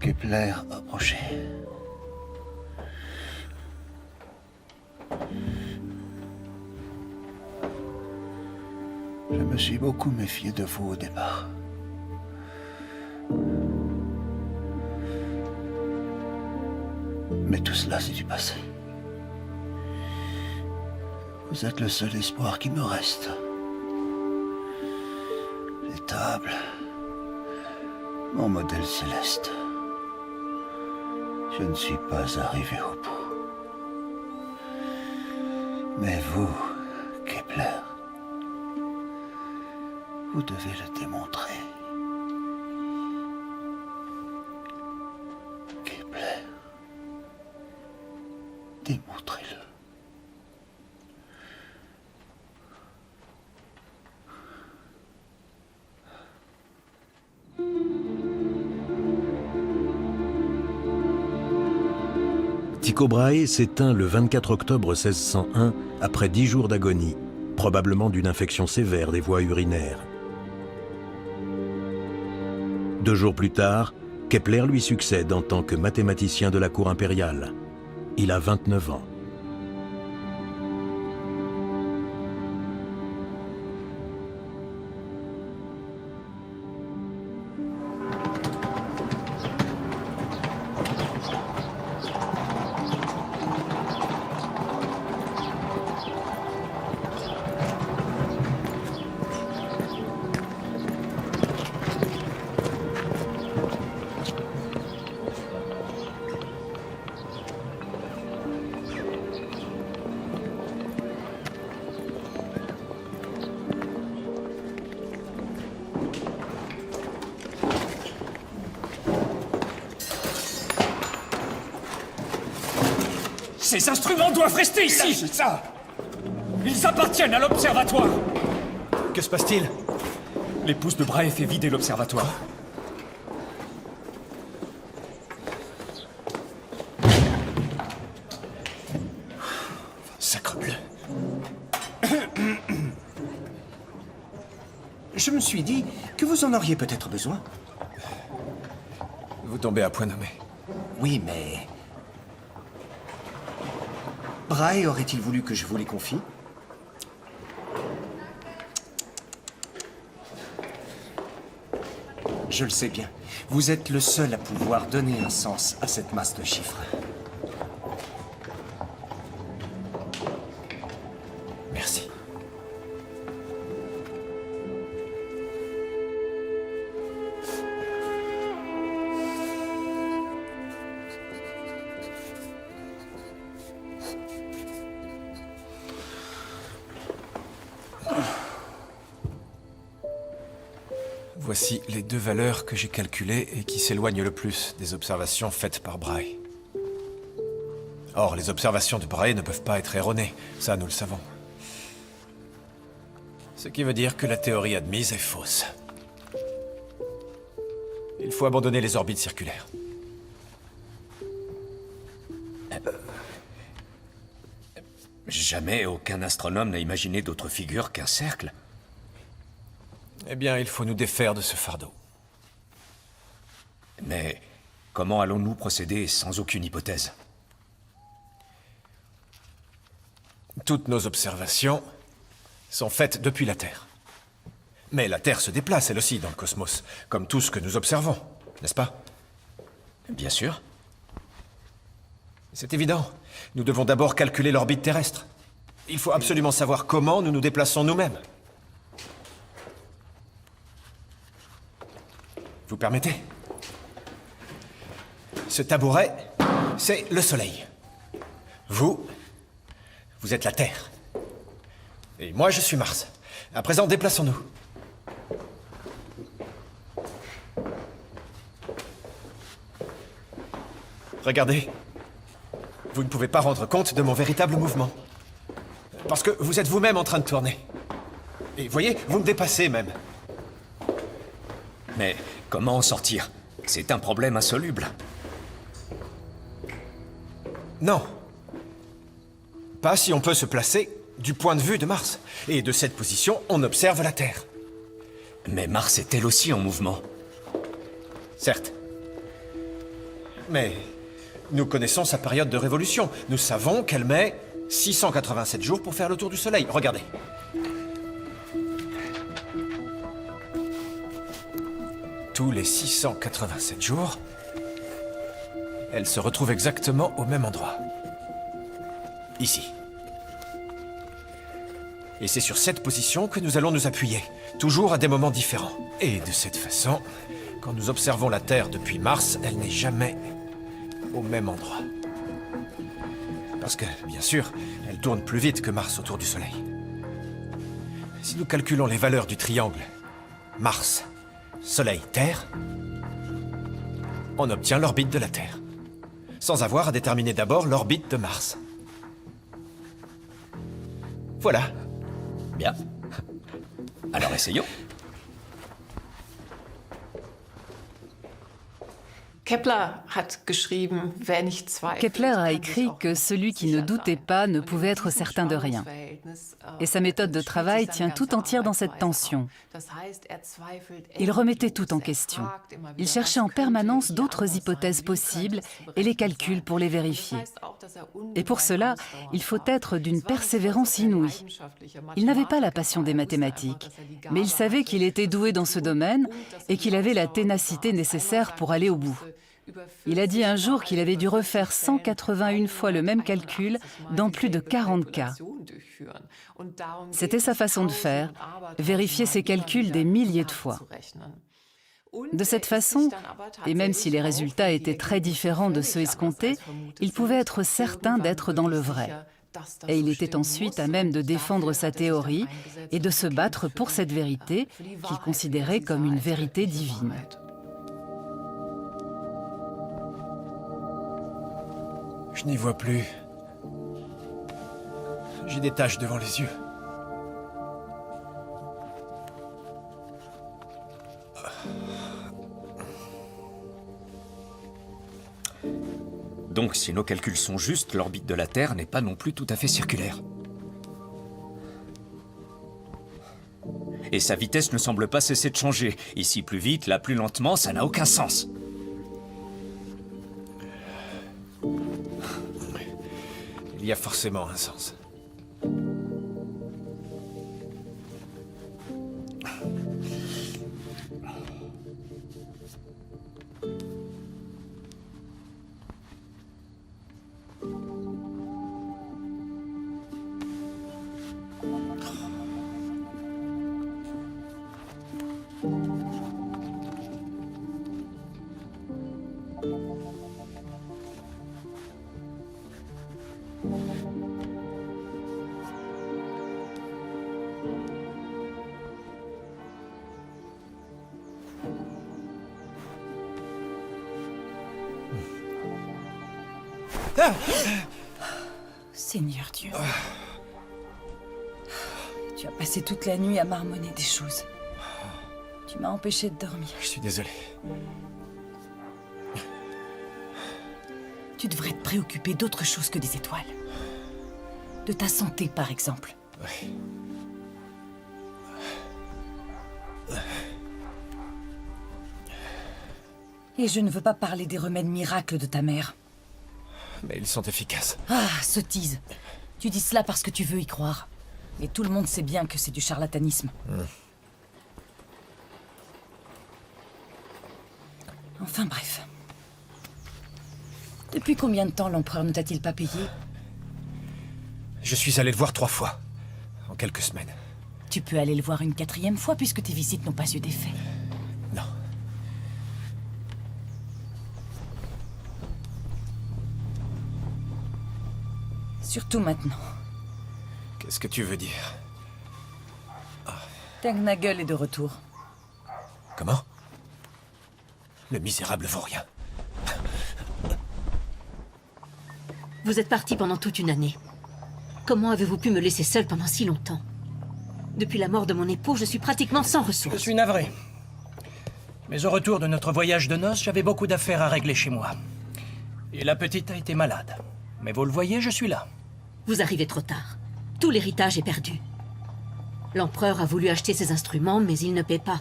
Kepler approchait. Je me suis beaucoup méfié de vous au départ. Mais tout cela, c'est du passé. Vous êtes le seul espoir qui me reste. Les tables, mon modèle céleste. Je ne suis pas arrivé au bout. Mais vous, Kepler, vous devez le démontrer. Kepler, démontrez-le. Tycho Brahe s'éteint le 24 octobre 1601 après 10 jours d'agonie, probablement d'une infection sévère des voies urinaires. 2 jours plus tard, Kepler lui succède en tant que mathématicien de la cour impériale. Il a 29 ans. Ces instruments doivent rester ici! C'est ça! Ils appartiennent à l'observatoire! Que se passe-t-il? L'épouse de Brahe fait vider l'observatoire. Sacrebleu! Je me suis dit que vous en auriez peut-être besoin. Vous tombez à point nommé. Oui, mais... Brahe aurait-il voulu que je vous les confie? Je le sais bien. Vous êtes le seul à pouvoir donner un sens à cette masse de chiffres. Merci. Voici les 2 valeurs que j'ai calculées et qui s'éloignent le plus des observations faites par Brahe. Or, les observations de Brahe ne peuvent pas être erronées, ça nous le savons. Ce qui veut dire que la théorie admise est fausse. Il faut abandonner les orbites circulaires. Jamais aucun astronome n'a imaginé d'autre figure qu'un cercle. Eh bien, il faut nous défaire de ce fardeau. Mais comment allons-nous procéder sans aucune hypothèse? Toutes nos observations sont faites depuis la Terre. Mais la Terre se déplace, elle aussi, dans le cosmos, comme tout ce que nous observons, n'est-ce pas? Bien sûr. C'est évident. Nous devons d'abord calculer l'orbite terrestre. Il faut absolument savoir comment nous nous déplaçons nous-mêmes. Vous permettez? Ce tabouret, c'est le Soleil. Vous êtes la Terre. Et moi, je suis Mars. À présent, déplaçons-nous. Regardez. Vous ne pouvez pas rendre compte de mon véritable mouvement. Parce que vous êtes vous-même en train de tourner. Et voyez, vous me dépassez même. Mais comment en sortir? C'est un problème insoluble. Non. Pas si on peut se placer du point de vue de Mars. Et de cette position, on observe la Terre. Mais Mars est elle aussi en mouvement. Certes. Mais nous connaissons sa période de révolution. Nous savons qu'elle met 687 jours pour faire le tour du Soleil. Regardez. Tous les 687 jours, elle se retrouve exactement au même endroit. Ici. Et c'est sur cette position que nous allons nous appuyer, toujours à des moments différents. Et de cette façon, quand nous observons la Terre depuis Mars, elle n'est jamais au même endroit. Parce que, bien sûr, elle tourne plus vite que Mars autour du Soleil. Si nous calculons les valeurs du triangle Mars, Soleil, Terre, on obtient l'orbite de la Terre, sans avoir à déterminer d'abord l'orbite de Mars. Voilà. Bien. Alors essayons. Kepler a écrit que celui qui ne doutait pas ne pouvait être certain de rien. Et sa méthode de travail tient tout entière dans cette tension. Il remettait tout en question. Il cherchait en permanence d'autres hypothèses possibles et les calculs pour les vérifier. Et pour cela, il faut être d'une persévérance inouïe. Il n'avait pas la passion des mathématiques, mais il savait qu'il était doué dans ce domaine et qu'il avait la ténacité nécessaire pour aller au bout. Il a dit un jour qu'il avait dû refaire 181 fois le même calcul dans plus de 40 cas. C'était sa façon de faire, vérifier ses calculs des milliers de fois. De cette façon, et même si les résultats étaient très différents de ceux escomptés, il pouvait être certain d'être dans le vrai. Et il était ensuite à même de défendre sa théorie et de se battre pour cette vérité qu'il considérait comme une vérité divine. Je n'y vois plus. J'ai des taches devant les yeux. Donc, si nos calculs sont justes, l'orbite de la Terre n'est pas non plus tout à fait circulaire. Et sa vitesse ne semble pas cesser de changer. Ici plus vite, là plus lentement, ça n'a aucun sens. Il y a forcément un sens. Ah! Seigneur Dieu. Tu as passé toute la nuit à marmonner des choses. Tu m'as empêché de dormir. Je suis désolé. Tu devrais te préoccuper d'autre chose que des étoiles. De ta santé, par exemple. Oui. Et je ne veux pas parler des remèdes miracles de ta mère. Mais ils sont efficaces. Ah, sottise. Tu dis cela parce que tu veux y croire. Mais tout le monde sait bien que c'est du charlatanisme. Enfin bref. Depuis combien de temps l'empereur ne t'a-t-il pas payé? Je suis allé le voir 3 fois, en quelques semaines. Tu peux aller le voir une 4e fois puisque tes visites n'ont pas eu d'effet. Non. Surtout maintenant. Qu'est-ce que tu veux dire? Tengnagel est de retour. Comment? Le misérable vaut rien. Vous êtes parti pendant toute une année. Comment avez-vous pu me laisser seule pendant si longtemps? Depuis la mort de mon époux, je suis pratiquement sans ressources. Je suis navré. Mais au retour de notre voyage de noces, j'avais beaucoup d'affaires à régler chez moi. Et la petite a été malade. Mais vous le voyez, je suis là. Vous arrivez trop tard. Tout l'héritage est perdu. L'empereur a voulu acheter ses instruments, mais il ne paie pas.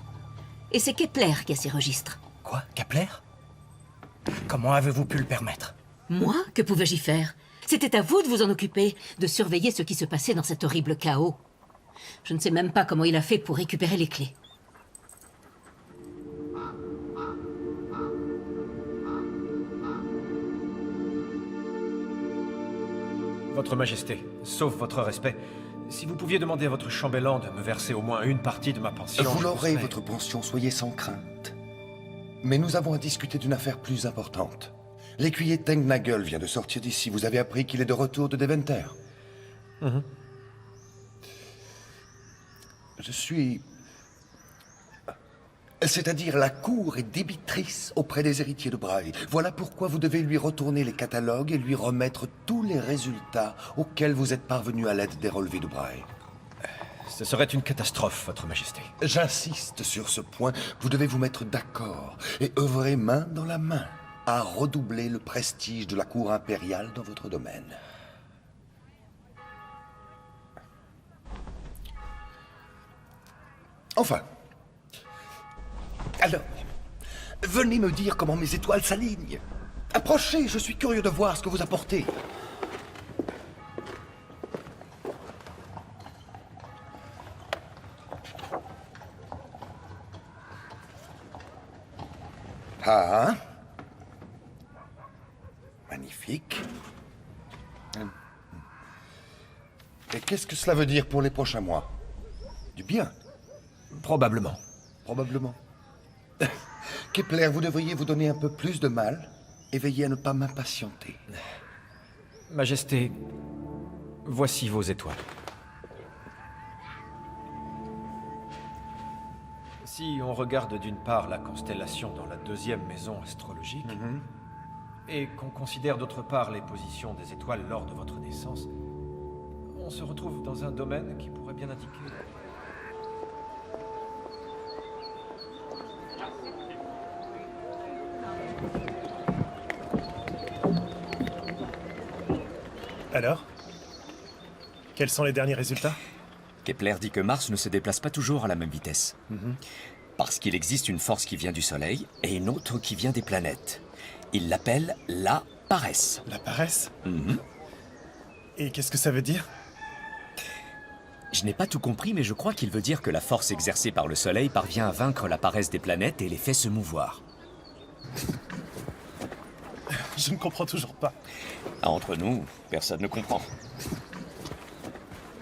Et c'est Kepler qui a ses registres. Quoi? Kepler? Comment avez-vous pu le permettre? Moi? Que pouvais-je y faire? C'était à vous de vous en occuper, de surveiller ce qui se passait dans cet horrible chaos. Je ne sais même pas comment il a fait pour récupérer les clés. Votre Majesté, sauf votre respect, si vous pouviez demander à votre chambellan de me verser au moins une partie de ma pension... Vous l'aurez, serais... votre pension, soyez sans crainte. Mais nous avons à discuter d'une affaire plus importante. L'écuyer Tengnagel vient de sortir d'ici. Vous avez appris qu'il est de retour de Deventer. Je suis... C'est-à-dire la cour est débitrice auprès des héritiers de Brahe. Voilà pourquoi vous devez lui retourner les catalogues et lui remettre tous les résultats auxquels vous êtes parvenu à l'aide des relevés de Brahe. Ce serait une catastrophe, votre Majesté. J'insiste sur ce point. Vous devez vous mettre d'accord et œuvrer main dans la main à redoubler le prestige de la cour impériale dans votre domaine. Enfin... Alors, venez me dire comment mes étoiles s'alignent. Approchez, je suis curieux de voir ce que vous apportez. Ah, hein? Magnifique. Et qu'est-ce que cela veut dire pour les prochains mois? Du bien? Probablement. Probablement. Kepler, vous devriez vous donner un peu plus de mal et veiller à ne pas m'impatienter. Majesté, voici vos étoiles. Si on regarde d'une part la constellation dans la deuxième maison astrologique, et qu'on considère d'autre part les positions des étoiles lors de votre naissance, on se retrouve dans un domaine qui pourrait bien indiquer... Alors? Quels sont les derniers résultats? Kepler dit que Mars ne se déplace pas toujours à la même vitesse. Parce qu'il existe une force qui vient du Soleil et une autre qui vient des planètes. Il l'appelle la paresse. La paresse? Et qu'est-ce que ça veut dire? Je n'ai pas tout compris, mais je crois qu'il veut dire que la force exercée par le Soleil parvient à vaincre la paresse des planètes et les fait se mouvoir. Je ne comprends toujours pas. Entre nous, personne ne comprend.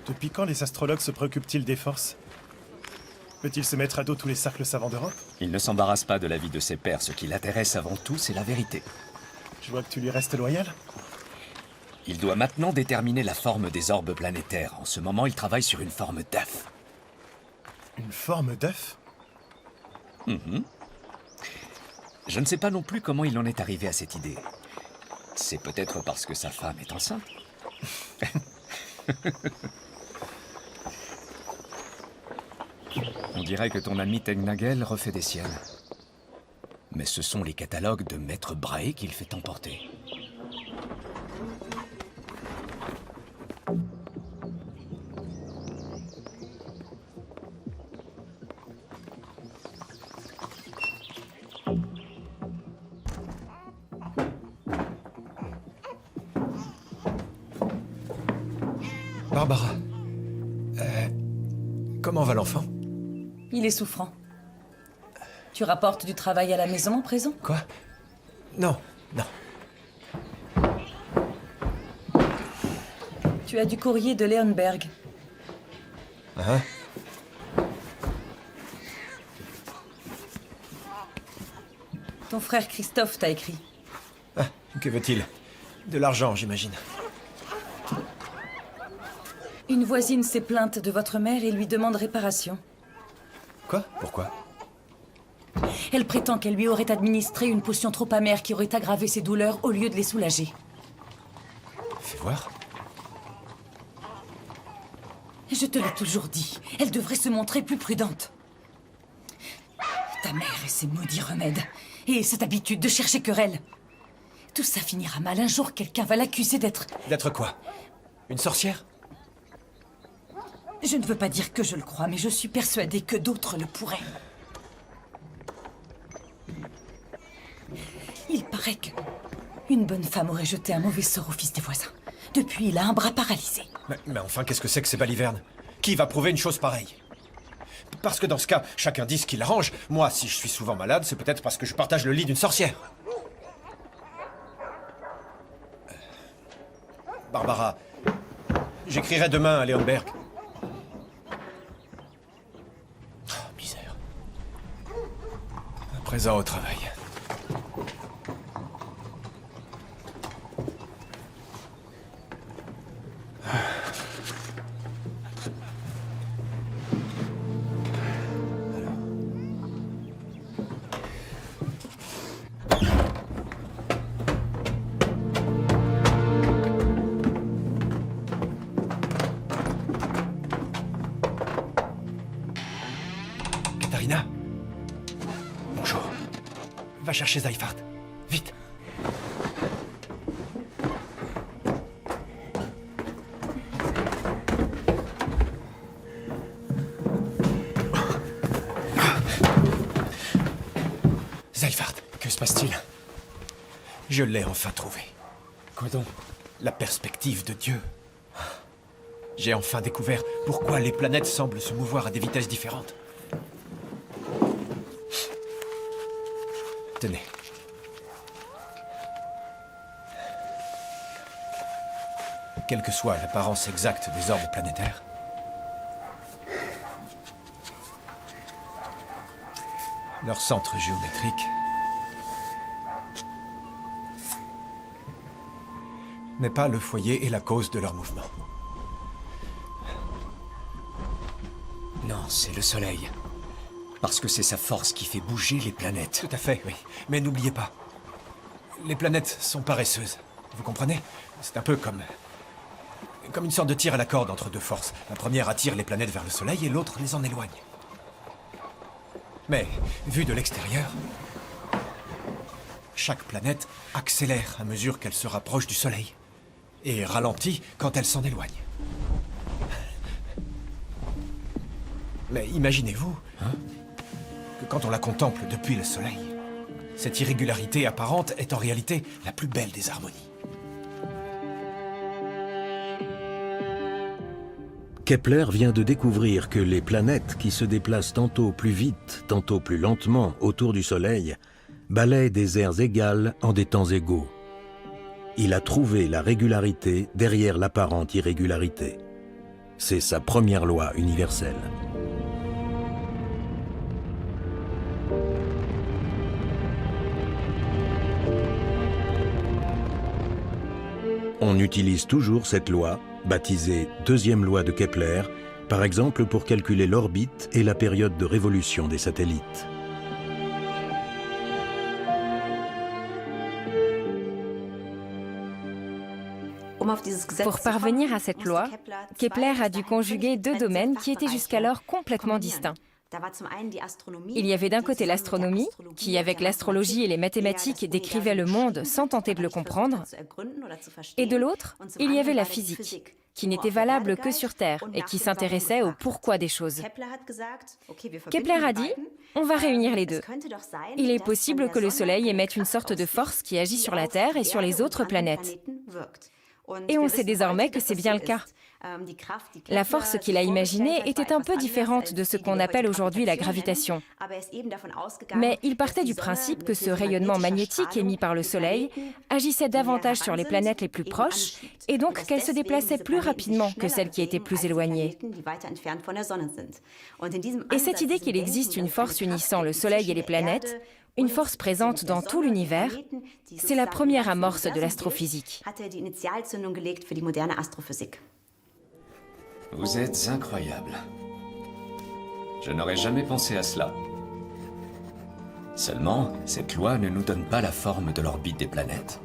Depuis quand les astrologues se préoccupent-ils des forces? Peut-il se mettre à dos tous les cercles savants d'Europe? Il ne s'embarrasse pas de l'avis de ses pairs. Ce qui l'intéresse avant tout, c'est la vérité. Je vois que tu lui restes loyal. Il doit maintenant déterminer la forme des orbes planétaires. En ce moment, il travaille sur une forme d'œuf. Une forme d'œuf? Je ne sais pas non plus comment il en est arrivé à cette idée. C'est peut-être parce que sa femme est enceinte. On dirait que ton ami Tengnagel refait des siennes. Mais ce sont les catalogues de Maître Brahe qu'il fait emporter. Barbara, comment va l'enfant? Il est souffrant. Tu rapportes du travail à la maison à présent? Quoi? Non, non. Tu as du courrier de Leonberg. Hein? Ton frère Christophe t'a écrit. Ah, que veut-il? De l'argent, j'imagine. Une voisine s'est plainte de votre mère et lui demande réparation. Quoi? Pourquoi? Elle prétend qu'elle lui aurait administré une potion trop amère qui aurait aggravé ses douleurs au lieu de les soulager. Fais voir. Je te l'ai toujours dit, elle devrait se montrer plus prudente. Ta mère et ses maudits remèdes, et cette habitude de chercher querelle. Tout ça finira mal. Un jour, quelqu'un va l'accuser d'être... D'être quoi? Une sorcière? Je ne veux pas dire que je le crois, mais je suis persuadée que d'autres le pourraient. Il paraît que une bonne femme aurait jeté un mauvais sort au fils des voisins. Depuis, il a un bras paralysé. Mais enfin, qu'est-ce que c'est que ces balivernes? Qui va prouver une chose pareille? Parce que dans ce cas, chacun dit ce qu'il arrange. Moi, si je suis souvent malade, c'est peut-être parce que je partage le lit d'une sorcière. Barbara, j'écrirai demain à Leonberg. Oh, misère. À présent au travail. Katharina? Bonjour. Va chercher Seifert. Vite. Seifert, que se passe-t-il? Je l'ai enfin trouvé. Quoi donc? La perspective de Dieu. J'ai enfin découvert pourquoi les planètes semblent se mouvoir à des vitesses différentes. Tenez. Quelle que soit l'apparence exacte des orbes planétaires, leur centre géométrique n'est pas le foyer et la cause de leur mouvement. Non, c'est le Soleil. Parce que c'est sa force qui fait bouger les planètes. Tout à fait, oui. Mais n'oubliez pas, les planètes sont paresseuses. Vous comprenez? C'est un peu comme une sorte de tir à la corde entre deux forces. La première attire les planètes vers le Soleil et l'autre les en éloigne. Mais, vu de l'extérieur, chaque planète accélère à mesure qu'elle se rapproche du Soleil et ralentit quand elle s'en éloigne. Mais imaginez-vous que quand on la contemple depuis le Soleil, cette irrégularité apparente est en réalité la plus belle des harmonies. Kepler vient de découvrir que les planètes qui se déplacent tantôt plus vite, tantôt plus lentement autour du Soleil, balaient des aires égales en des temps égaux. Il a trouvé la régularité derrière l'apparente irrégularité. C'est sa première loi universelle. On utilise toujours cette loi, baptisée deuxième loi de Kepler, par exemple pour calculer l'orbite et la période de révolution des satellites. Pour parvenir à cette loi, Kepler a dû conjuguer deux domaines qui étaient jusqu'alors complètement distincts. Il y avait d'un côté l'astronomie, qui avec l'astrologie et les mathématiques décrivait le monde sans tenter de le comprendre, et de l'autre, il y avait la physique, qui n'était valable que sur Terre et qui s'intéressait au pourquoi des choses. Kepler a dit, on va réunir les deux. Il est possible que le Soleil émette une sorte de force qui agit sur la Terre et sur les autres planètes. Et on sait désormais que c'est bien le cas. La force qu'il a imaginée était un peu différente de ce qu'on appelle aujourd'hui la gravitation. Mais il partait du principe que ce rayonnement magnétique émis par le Soleil agissait davantage sur les planètes les plus proches et donc qu'elles se déplaçaient plus rapidement que celles qui étaient plus éloignées. Et cette idée qu'il existe une force unissant le Soleil et les planètes, une force présente dans tout l'univers, c'est la première amorce de l'astrophysique. Vous êtes incroyable. Je n'aurais jamais pensé à cela. Seulement, cette loi ne nous donne pas la forme de l'orbite des planètes.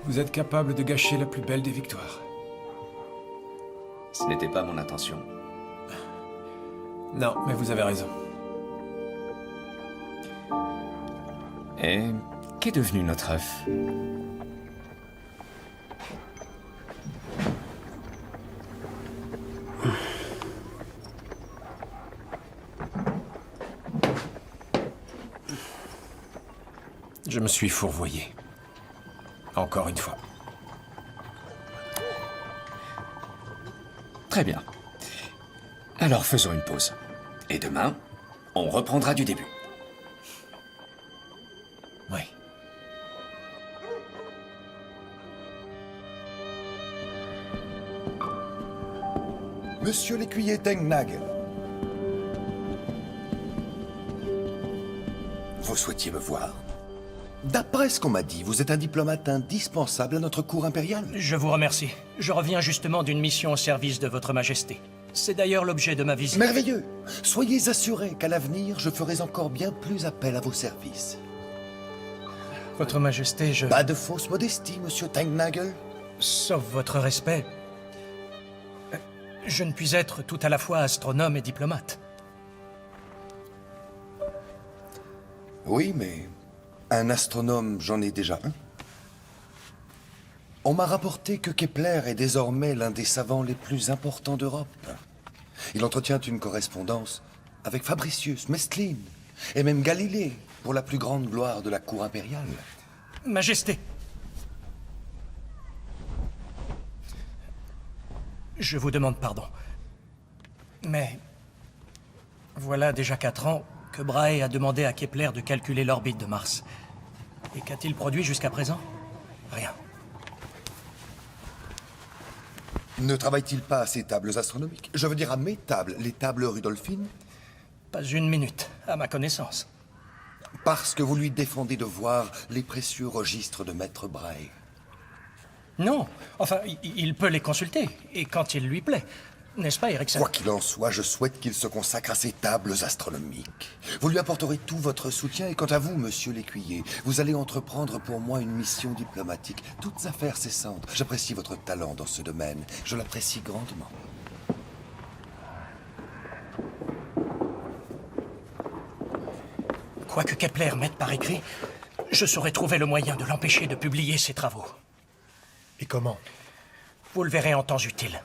Vous êtes capable de gâcher la plus belle des victoires. Ce n'était pas mon intention. Non, mais vous avez raison. Et Qu'est devenu notre œuf? Je me suis fourvoyé. Encore une fois. Très bien. Alors faisons une pause. Et demain, on reprendra du début. Oui. Monsieur l'écuyer Tengnagel. Vous souhaitiez me voir? D'après ce qu'on m'a dit, vous êtes un diplomate indispensable à notre cour impériale. Je vous remercie. Je reviens justement d'une mission au service de votre majesté. C'est d'ailleurs l'objet de ma visite. Merveilleux. Soyez assurés qu'à l'avenir, je ferai encore bien plus appel à vos services. Votre majesté, je... Pas de fausse modestie, monsieur Tengnagel. Sauf votre respect, je ne puis être tout à la fois astronome et diplomate. Oui, mais un astronome, j'en ai déjà un. On m'a rapporté que Kepler est désormais l'un des savants les plus importants d'Europe. Il entretient une correspondance avec Fabricius, Mestlin et même Galilée, pour la plus grande gloire de la cour impériale. Majesté, je vous demande pardon. Mais voilà déjà 4 ans que Brahe a demandé à Kepler de calculer l'orbite de Mars. Et qu'a-t-il produit jusqu'à présent? Rien. Ne travaille-t-il pas à ces tables astronomiques? Je veux dire à mes tables, les tables Rudolphine? Pas une minute, à ma connaissance. Parce que vous lui défendez de voir les précieux registres de Maître Brahe. Non, enfin, il peut les consulter, et quand il lui plaît. N'est-ce pas, Erickson? Quoi qu'il en soit, je souhaite qu'il se consacre à ces tables astronomiques. Vous lui apporterez tout votre soutien, et quant à vous, monsieur l'écuyer, vous allez entreprendre pour moi une mission diplomatique, toutes affaires cessantes. J'apprécie votre talent dans ce domaine, je l'apprécie grandement. Quoi que Kepler mette par écrit, je saurais trouver le moyen de l'empêcher de publier ses travaux. Et comment? Vous le verrez en temps utile.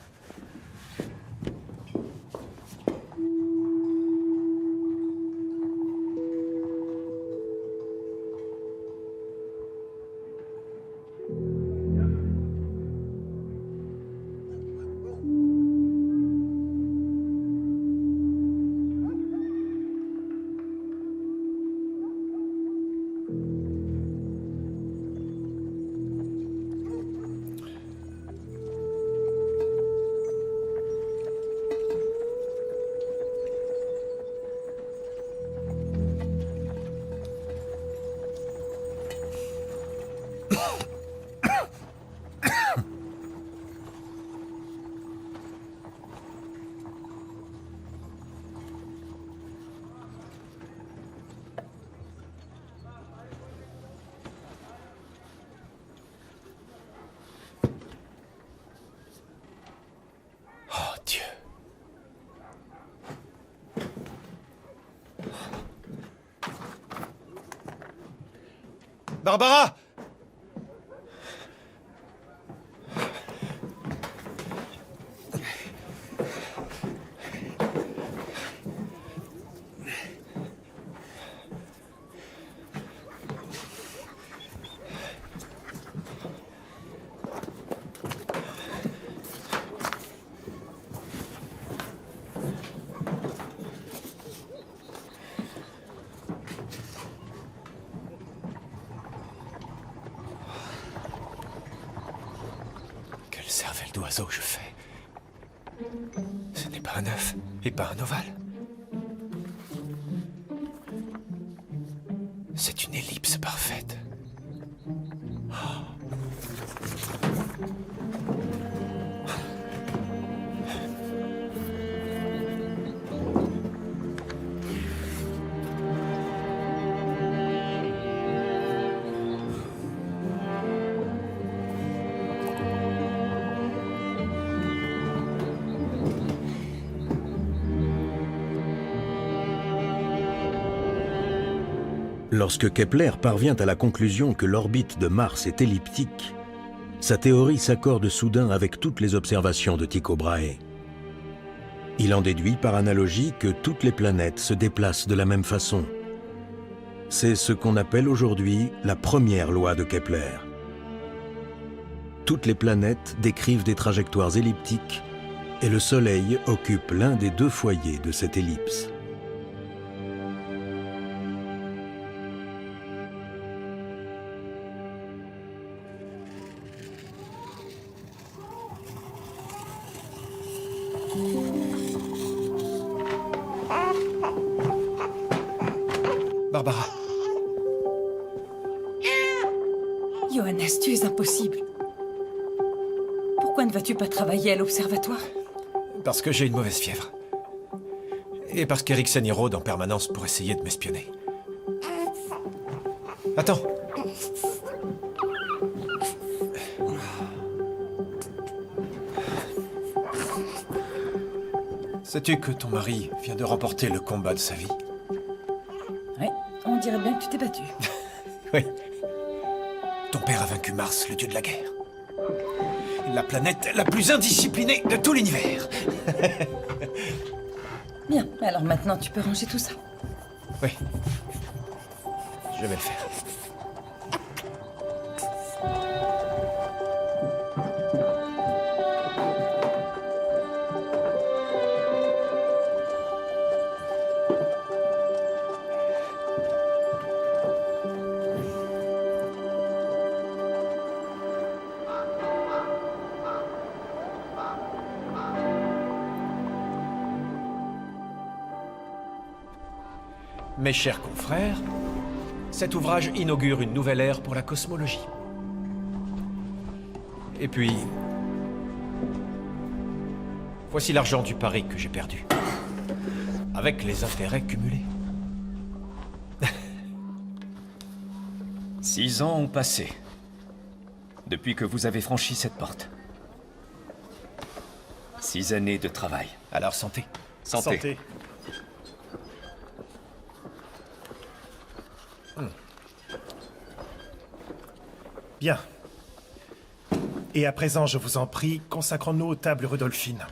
Barbara! Cervelle d'oiseau je fais. Ce n'est pas un œuf et pas un ovale. C'est une ellipse parfaite. Lorsque Kepler parvient à la conclusion que l'orbite de Mars est elliptique, sa théorie s'accorde soudain avec toutes les observations de Tycho Brahe. Il en déduit par analogie que toutes les planètes se déplacent de la même façon. C'est ce qu'on appelle aujourd'hui la première loi de Kepler. Toutes les planètes décrivent des trajectoires elliptiques et le Soleil occupe l'un des deux foyers de cette ellipse. Barbara. Johannes, tu es impossible. Pourquoi ne vas-tu pas travailler à l'observatoire? Parce que j'ai une mauvaise fièvre. Et parce qu'Eriksen y rôde en permanence pour essayer de m'espionner. Attends. Sais-tu que ton mari vient de remporter le combat de sa vie? Oui, on dirait bien que tu t'es battu. Oui. Ton père a vaincu Mars, le dieu de la guerre. La planète la plus indisciplinée de tout l'univers. Bien, alors maintenant tu peux ranger tout ça. Oui. Je vais le faire. Mes chers confrères, cet ouvrage inaugure une nouvelle ère pour la cosmologie. Et puis, voici l'argent du pari que j'ai perdu, avec les intérêts cumulés. 6 ans ont passé, depuis que vous avez franchi cette porte. 6 années de travail. Alors, santé. Santé. Santé. Bien. Et à présent, je vous en prie, consacrons-nous aux tables Rudolphines.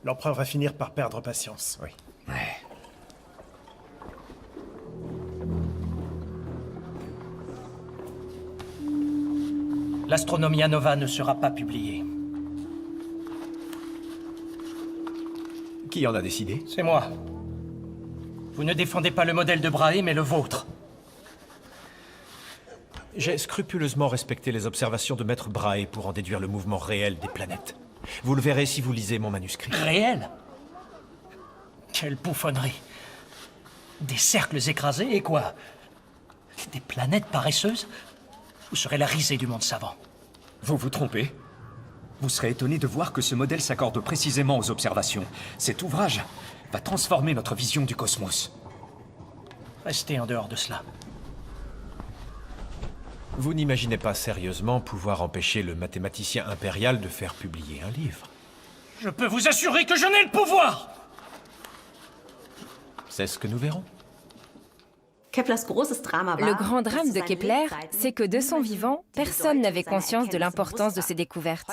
L'empereur va finir par perdre patience. Oui. Ouais. L'Astronomia Nova ne sera pas publiée. Qui en a décidé? C'est moi. Vous ne défendez pas le modèle de Brahe, mais le vôtre. J'ai scrupuleusement respecté les observations de Maître Brahe pour en déduire le mouvement réel des planètes. Vous le verrez si vous lisez mon manuscrit. Réel? Quelle bouffonnerie. Des cercles écrasés et quoi? Des planètes paresseuses? Vous serez la risée du monde savant. Vous vous trompez. Vous serez étonné de voir que ce modèle s'accorde précisément aux observations. Cet ouvrage va transformer notre vision du cosmos. Restez en dehors de cela. Vous n'imaginez pas sérieusement pouvoir empêcher le mathématicien impérial de faire publier un livre. Je peux vous assurer que je n'ai le pouvoir! C'est ce que nous verrons. Le grand drame de Kepler, c'est que de son vivant, personne n'avait conscience de l'importance de ses découvertes.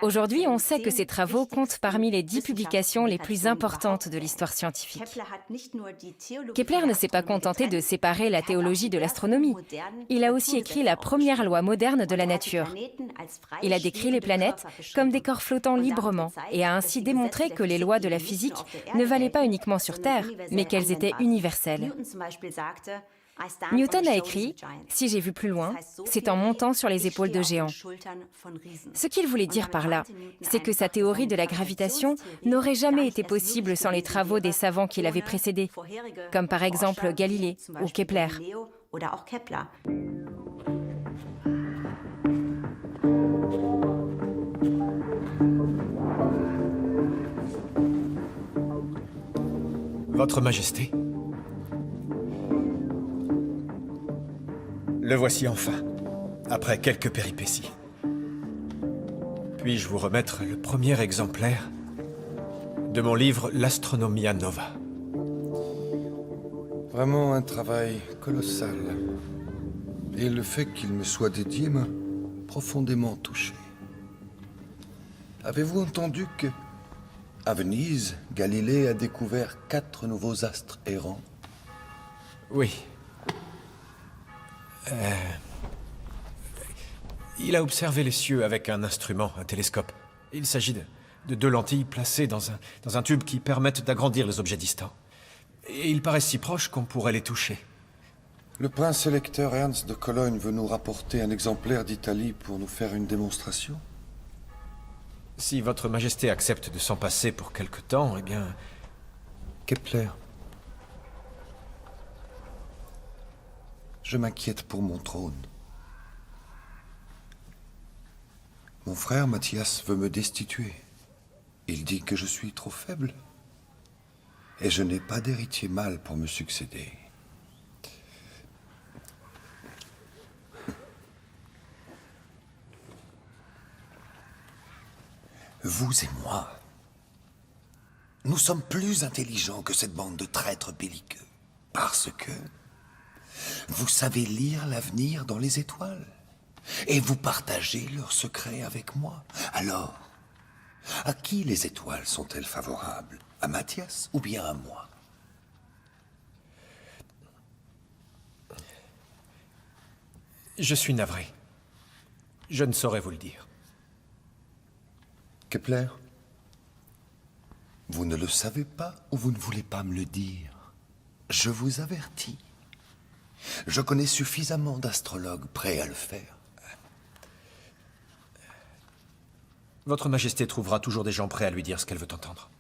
Aujourd'hui, on sait que ses travaux comptent parmi les 10 publications les plus importantes de l'histoire scientifique. Kepler ne s'est pas contenté de séparer la théologie de l'astronomie. Il a aussi écrit la première loi moderne de la nature. Il a décrit les planètes comme des corps flottant librement et a ainsi démontré que les lois de la physique ne valaient pas uniquement sur Terre, mais qu'elles étaient universelles. Newton a écrit « Si j'ai vu plus loin, c'est en montant sur les épaules de géants ». Ce qu'il voulait dire par là, c'est que sa théorie de la gravitation n'aurait jamais été possible sans les travaux des savants qui l'avaient précédé, comme par exemple Galilée ou Kepler. Votre Majesté, le voici enfin, après quelques péripéties. Puis-je vous remettre le premier exemplaire de mon livre L'Astronomia Nova. Vraiment un travail colossal. Et le fait qu'il me soit dédié m'a profondément touché. Avez-vous entendu que, à Venise, Galilée a découvert 4 nouveaux astres errants? Oui. Il a observé les cieux avec un instrument, un télescope. Il s'agit de 2 lentilles placées dans un tube qui permettent d'agrandir les objets distants. Et ils paraissent si proches qu'on pourrait les toucher. Le prince électeur Ernst de Cologne veut nous rapporter un exemplaire d'Italie pour nous faire une démonstration. Si votre majesté accepte de s'en passer pour quelque temps, eh bien... Kepler. Je m'inquiète pour mon trône. Mon frère Mathias veut me destituer. Il dit que je suis trop faible. Et je n'ai pas d'héritier mâle pour me succéder. Vous et moi, nous sommes plus intelligents que cette bande de traîtres belliqueux. Parce que vous savez lire l'avenir dans les étoiles. Et vous partagez leurs secrets avec moi. Alors, à qui les étoiles sont-elles favorables? À Mathias ou bien à moi? Je suis navré. Je ne saurais vous le dire. Kepler, vous ne le savez pas ou vous ne voulez pas me le dire? Je vous avertis. Je connais suffisamment d'astrologues prêts à le faire. Votre majesté trouvera toujours des gens prêts à lui dire ce qu'elle veut entendre.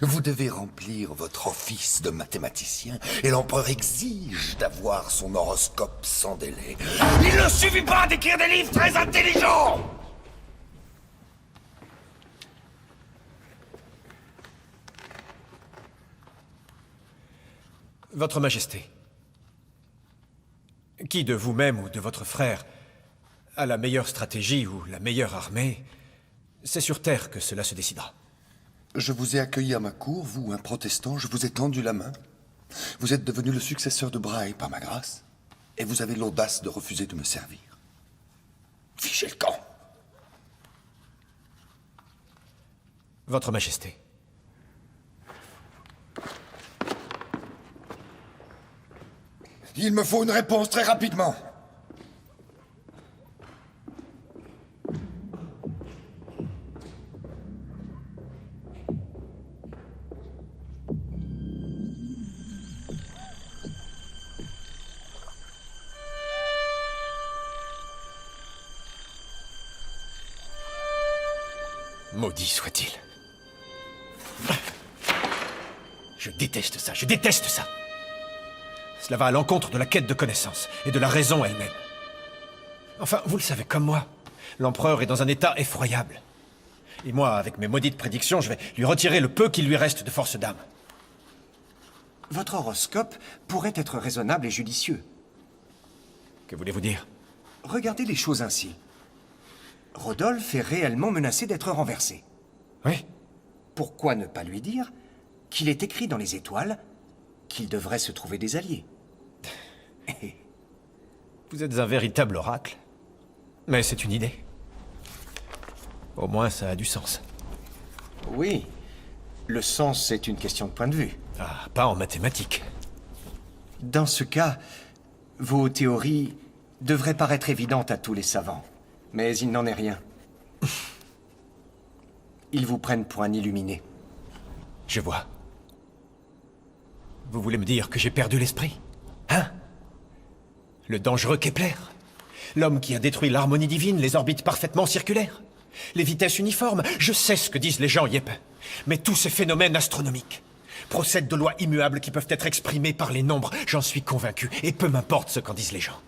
Vous devez remplir votre office de mathématicien et l'empereur exige d'avoir son horoscope sans délai. Il ne suffit pas d'écrire des livres très intelligents! Votre majesté, qui de vous-même ou de votre frère a la meilleure stratégie ou la meilleure armée, c'est sur Terre que cela se décidera. Je vous ai accueilli à ma cour, vous, un protestant, je vous ai tendu la main. Vous êtes devenu le successeur de Brahe par ma grâce, et vous avez l'audace de refuser de me servir. Fichez le camp! Votre majesté. Il me faut une réponse très rapidement. Maudit soit-il. Je déteste ça, je déteste ça. Cela va à l'encontre de la quête de connaissance et de la raison elle-même. Enfin, vous le savez comme moi, l'empereur est dans un état effroyable. Et moi, avec mes maudites prédictions, je vais lui retirer le peu qu'il lui reste de force d'âme. Votre horoscope pourrait être raisonnable et judicieux. Que voulez-vous dire? Regardez les choses ainsi. Rodolphe est réellement menacé d'être renversé. Oui. Pourquoi ne pas lui dire qu'il est écrit dans les étoiles qu'il devrait se trouver des alliés? Vous êtes un véritable oracle. Mais c'est une idée. Au moins, ça a du sens. Oui. Le sens, c'est une question de point de vue. Ah, pas en mathématiques. Dans ce cas, vos théories devraient paraître évidentes à tous les savants. Mais il n'en est rien. Ils vous prennent pour un illuminé. Je vois. Vous voulez me dire que j'ai perdu l'esprit? Hein? Le dangereux Kepler? L'homme qui a détruit l'harmonie divine, les orbites parfaitement circulaires? Les vitesses uniformes? Je sais ce que disent les gens, Yep. Mais tous ces phénomènes astronomiques procèdent de lois immuables qui peuvent être exprimées par les nombres. J'en suis convaincu, et peu m'importe ce qu'en disent les gens.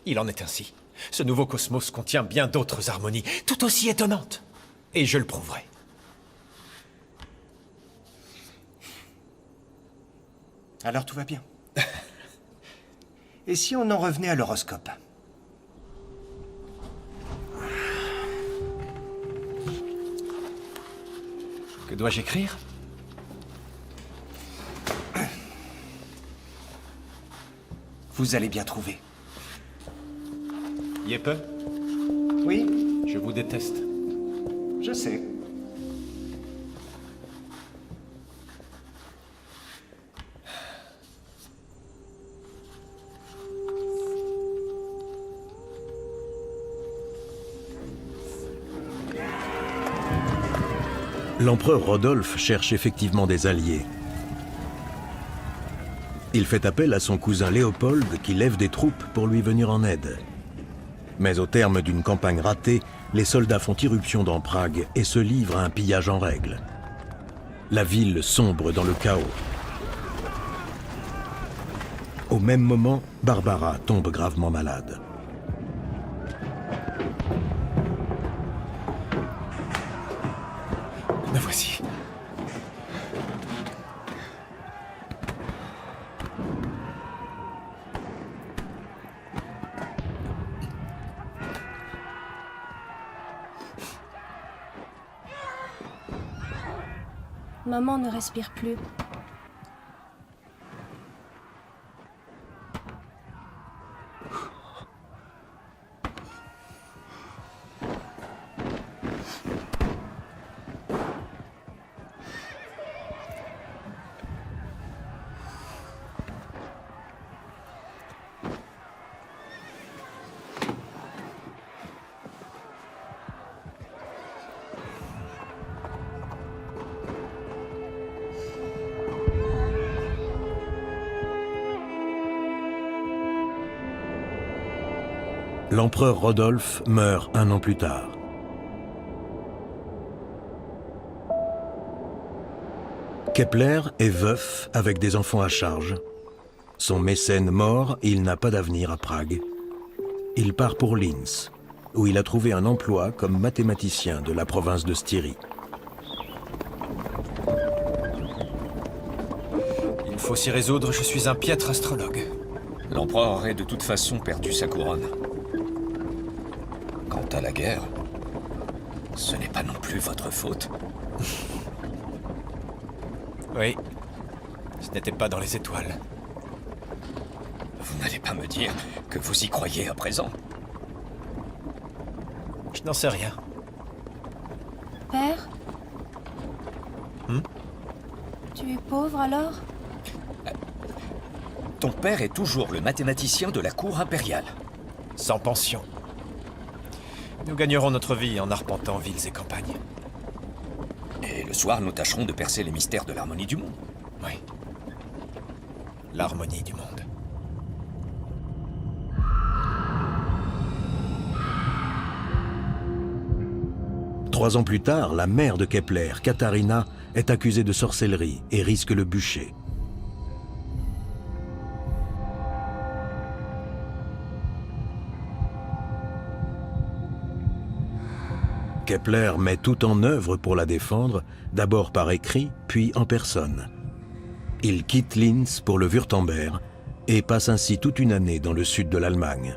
Il en est ainsi. Ce nouveau cosmos contient bien d'autres harmonies, tout aussi étonnantes. Et je le prouverai. Alors tout va bien. Et si on en revenait à l'horoscope? Que dois-je écrire? Vous allez bien trouver. Yeppe, Oui, je vous déteste. je sais. L'empereur Rodolphe cherche effectivement des alliés. Il fait appel à son cousin Léopold qui lève des troupes pour lui venir en aide. Mais au terme d'une campagne ratée, les soldats font irruption dans Prague et se livrent à un pillage en règle. La ville sombre dans le chaos. Au même moment, Barbara tombe gravement malade. Me voici. Maman ne respire plus. L'empereur Rodolphe meurt un an plus tard. Kepler est veuf avec des enfants à charge. Son mécène mort, il n'a pas d'avenir à Prague. Il part pour Linz, où il a trouvé un emploi comme mathématicien de la province de Styrie. Il faut s'y résoudre, je suis un piètre astrologue. L'empereur aurait de toute façon perdu sa couronne. Quant à la guerre, ce n'est pas non plus votre faute. Oui, ce n'était pas dans les étoiles. Vous n'allez pas me dire que vous y croyez à présent? Je n'en sais rien. Père? Tu es pauvre alors? Ton père est toujours le mathématicien de la cour impériale. Sans pension. Nous gagnerons notre vie en arpentant villes et campagnes. Et le soir, nous tâcherons de percer les mystères de l'harmonie du monde. Oui. L'harmonie du monde. Trois ans plus tard, la mère de Kepler, Katharina, est accusée de sorcellerie et risque le bûcher. Kepler met tout en œuvre pour la défendre, d'abord par écrit, puis en personne. Il quitte Linz pour le Württemberg et passe ainsi toute une année dans le sud de l'Allemagne.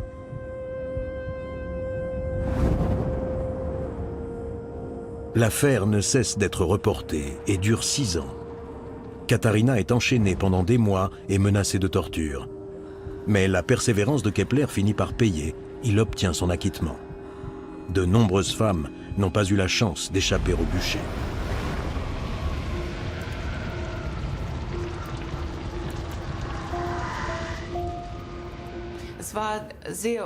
L'affaire ne cesse d'être reportée et dure 6 ans. Katharina est enchaînée pendant des mois et menacée de torture. Mais la persévérance de Kepler finit par payer, il obtient son acquittement. De nombreuses femmes n'ont pas eu la chance d'échapper au bûcher.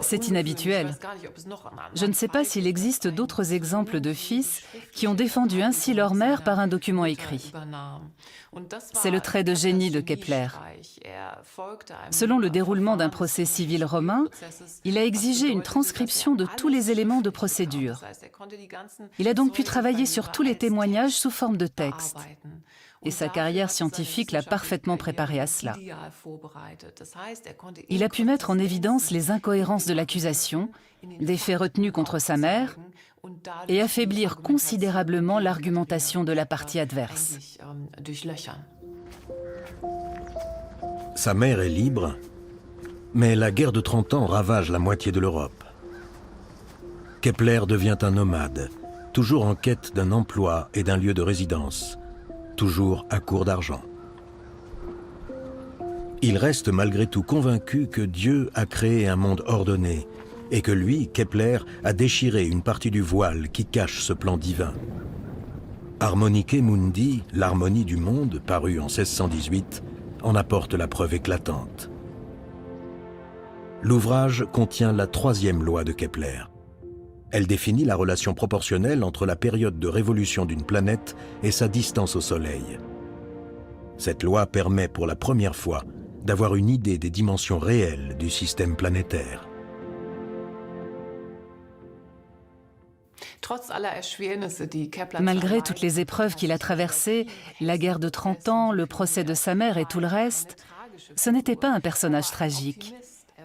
C'est inhabituel. Je ne sais pas s'il existe d'autres exemples de fils qui ont défendu ainsi leur mère par un document écrit. C'est le trait de génie de Kepler. Selon le déroulement d'un procès civil romain, il a exigé une transcription de tous les éléments de procédure. Il a donc pu travailler sur tous les témoignages sous forme de texte. Et sa carrière scientifique l'a parfaitement préparé à cela. Il a pu mettre en évidence les incohérences de l'accusation, des faits retenus contre sa mère, et affaiblir considérablement l'argumentation de la partie adverse. Sa mère est libre, mais la guerre de 30 ans ravage la moitié de l'Europe. Kepler devient un nomade, toujours en quête d'un emploi et d'un lieu de résidence, toujours à court d'argent. Il reste malgré tout convaincu que Dieu a créé un monde ordonné et que lui, Kepler, a déchiré une partie du voile qui cache ce plan divin. Harmonique Mundi, l'harmonie du monde, paru en 1618, en apporte la preuve éclatante. L'ouvrage contient la troisième loi de Kepler. Elle définit la relation proportionnelle entre la période de révolution d'une planète et sa distance au Soleil. Cette loi permet pour la première fois d'avoir une idée des dimensions réelles du système planétaire. Malgré toutes les épreuves qu'il a traversées, la guerre de 30 ans, le procès de sa mère et tout le reste, ce n'était pas un personnage tragique.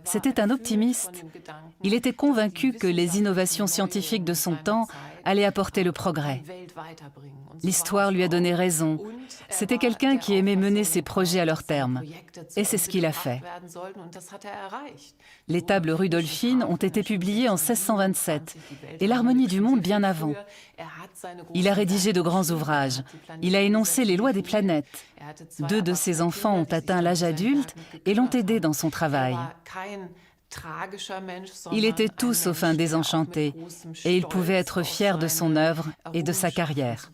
C'était un optimiste. Il était convaincu que les innovations scientifiques de son temps allaient apporter le progrès. L'histoire lui a donné raison. C'était quelqu'un qui aimait mener ses projets à leur terme. Et c'est ce qu'il a fait. Les tables Rudolphine ont été publiées en 1627 et l'harmonie du monde bien avant. Il a rédigé de grands ouvrages. Il a énoncé les lois des planètes. 2 de ses enfants ont atteint l'âge adulte et l'ont aidé dans son travail. Il était tout sauf un désenchanté et il pouvait être fier de son œuvre et de sa carrière.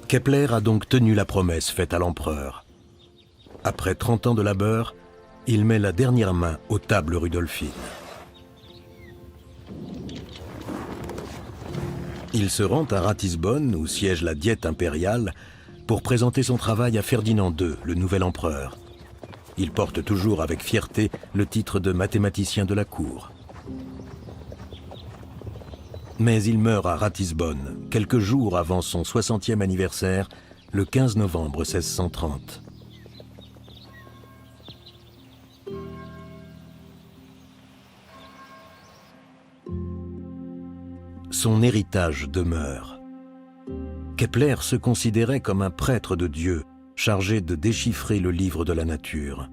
Kepler a donc tenu la promesse faite à l'empereur. Après 30 ans de labeur, il met la dernière main aux tables Rudolphine. Il se rend à Ratisbonne, où siège la Diète impériale, pour présenter son travail à Ferdinand II, le nouvel empereur. Il porte toujours avec fierté le titre de mathématicien de la cour. Mais il meurt à Ratisbonne, quelques jours avant son 60e anniversaire, le 15 novembre 1630. Son héritage demeure. Kepler se considérait comme un prêtre de Dieu, chargé de déchiffrer le livre de la nature.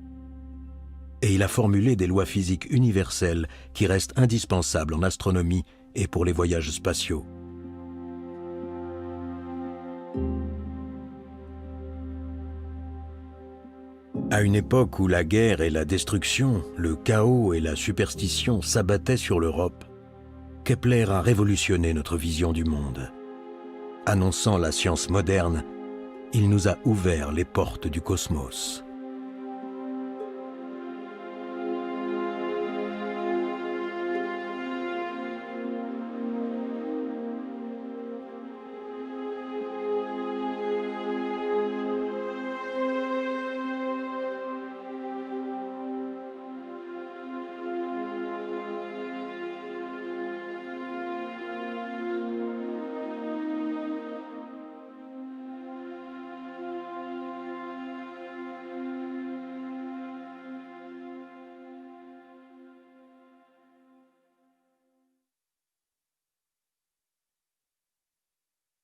Et il a formulé des lois physiques universelles qui restent indispensables en astronomie et pour les voyages spatiaux. À une époque où la guerre et la destruction, le chaos et la superstition s'abattaient sur l'Europe, Kepler a révolutionné notre vision du monde. Annonçant la science moderne, il nous a ouvert les portes du cosmos.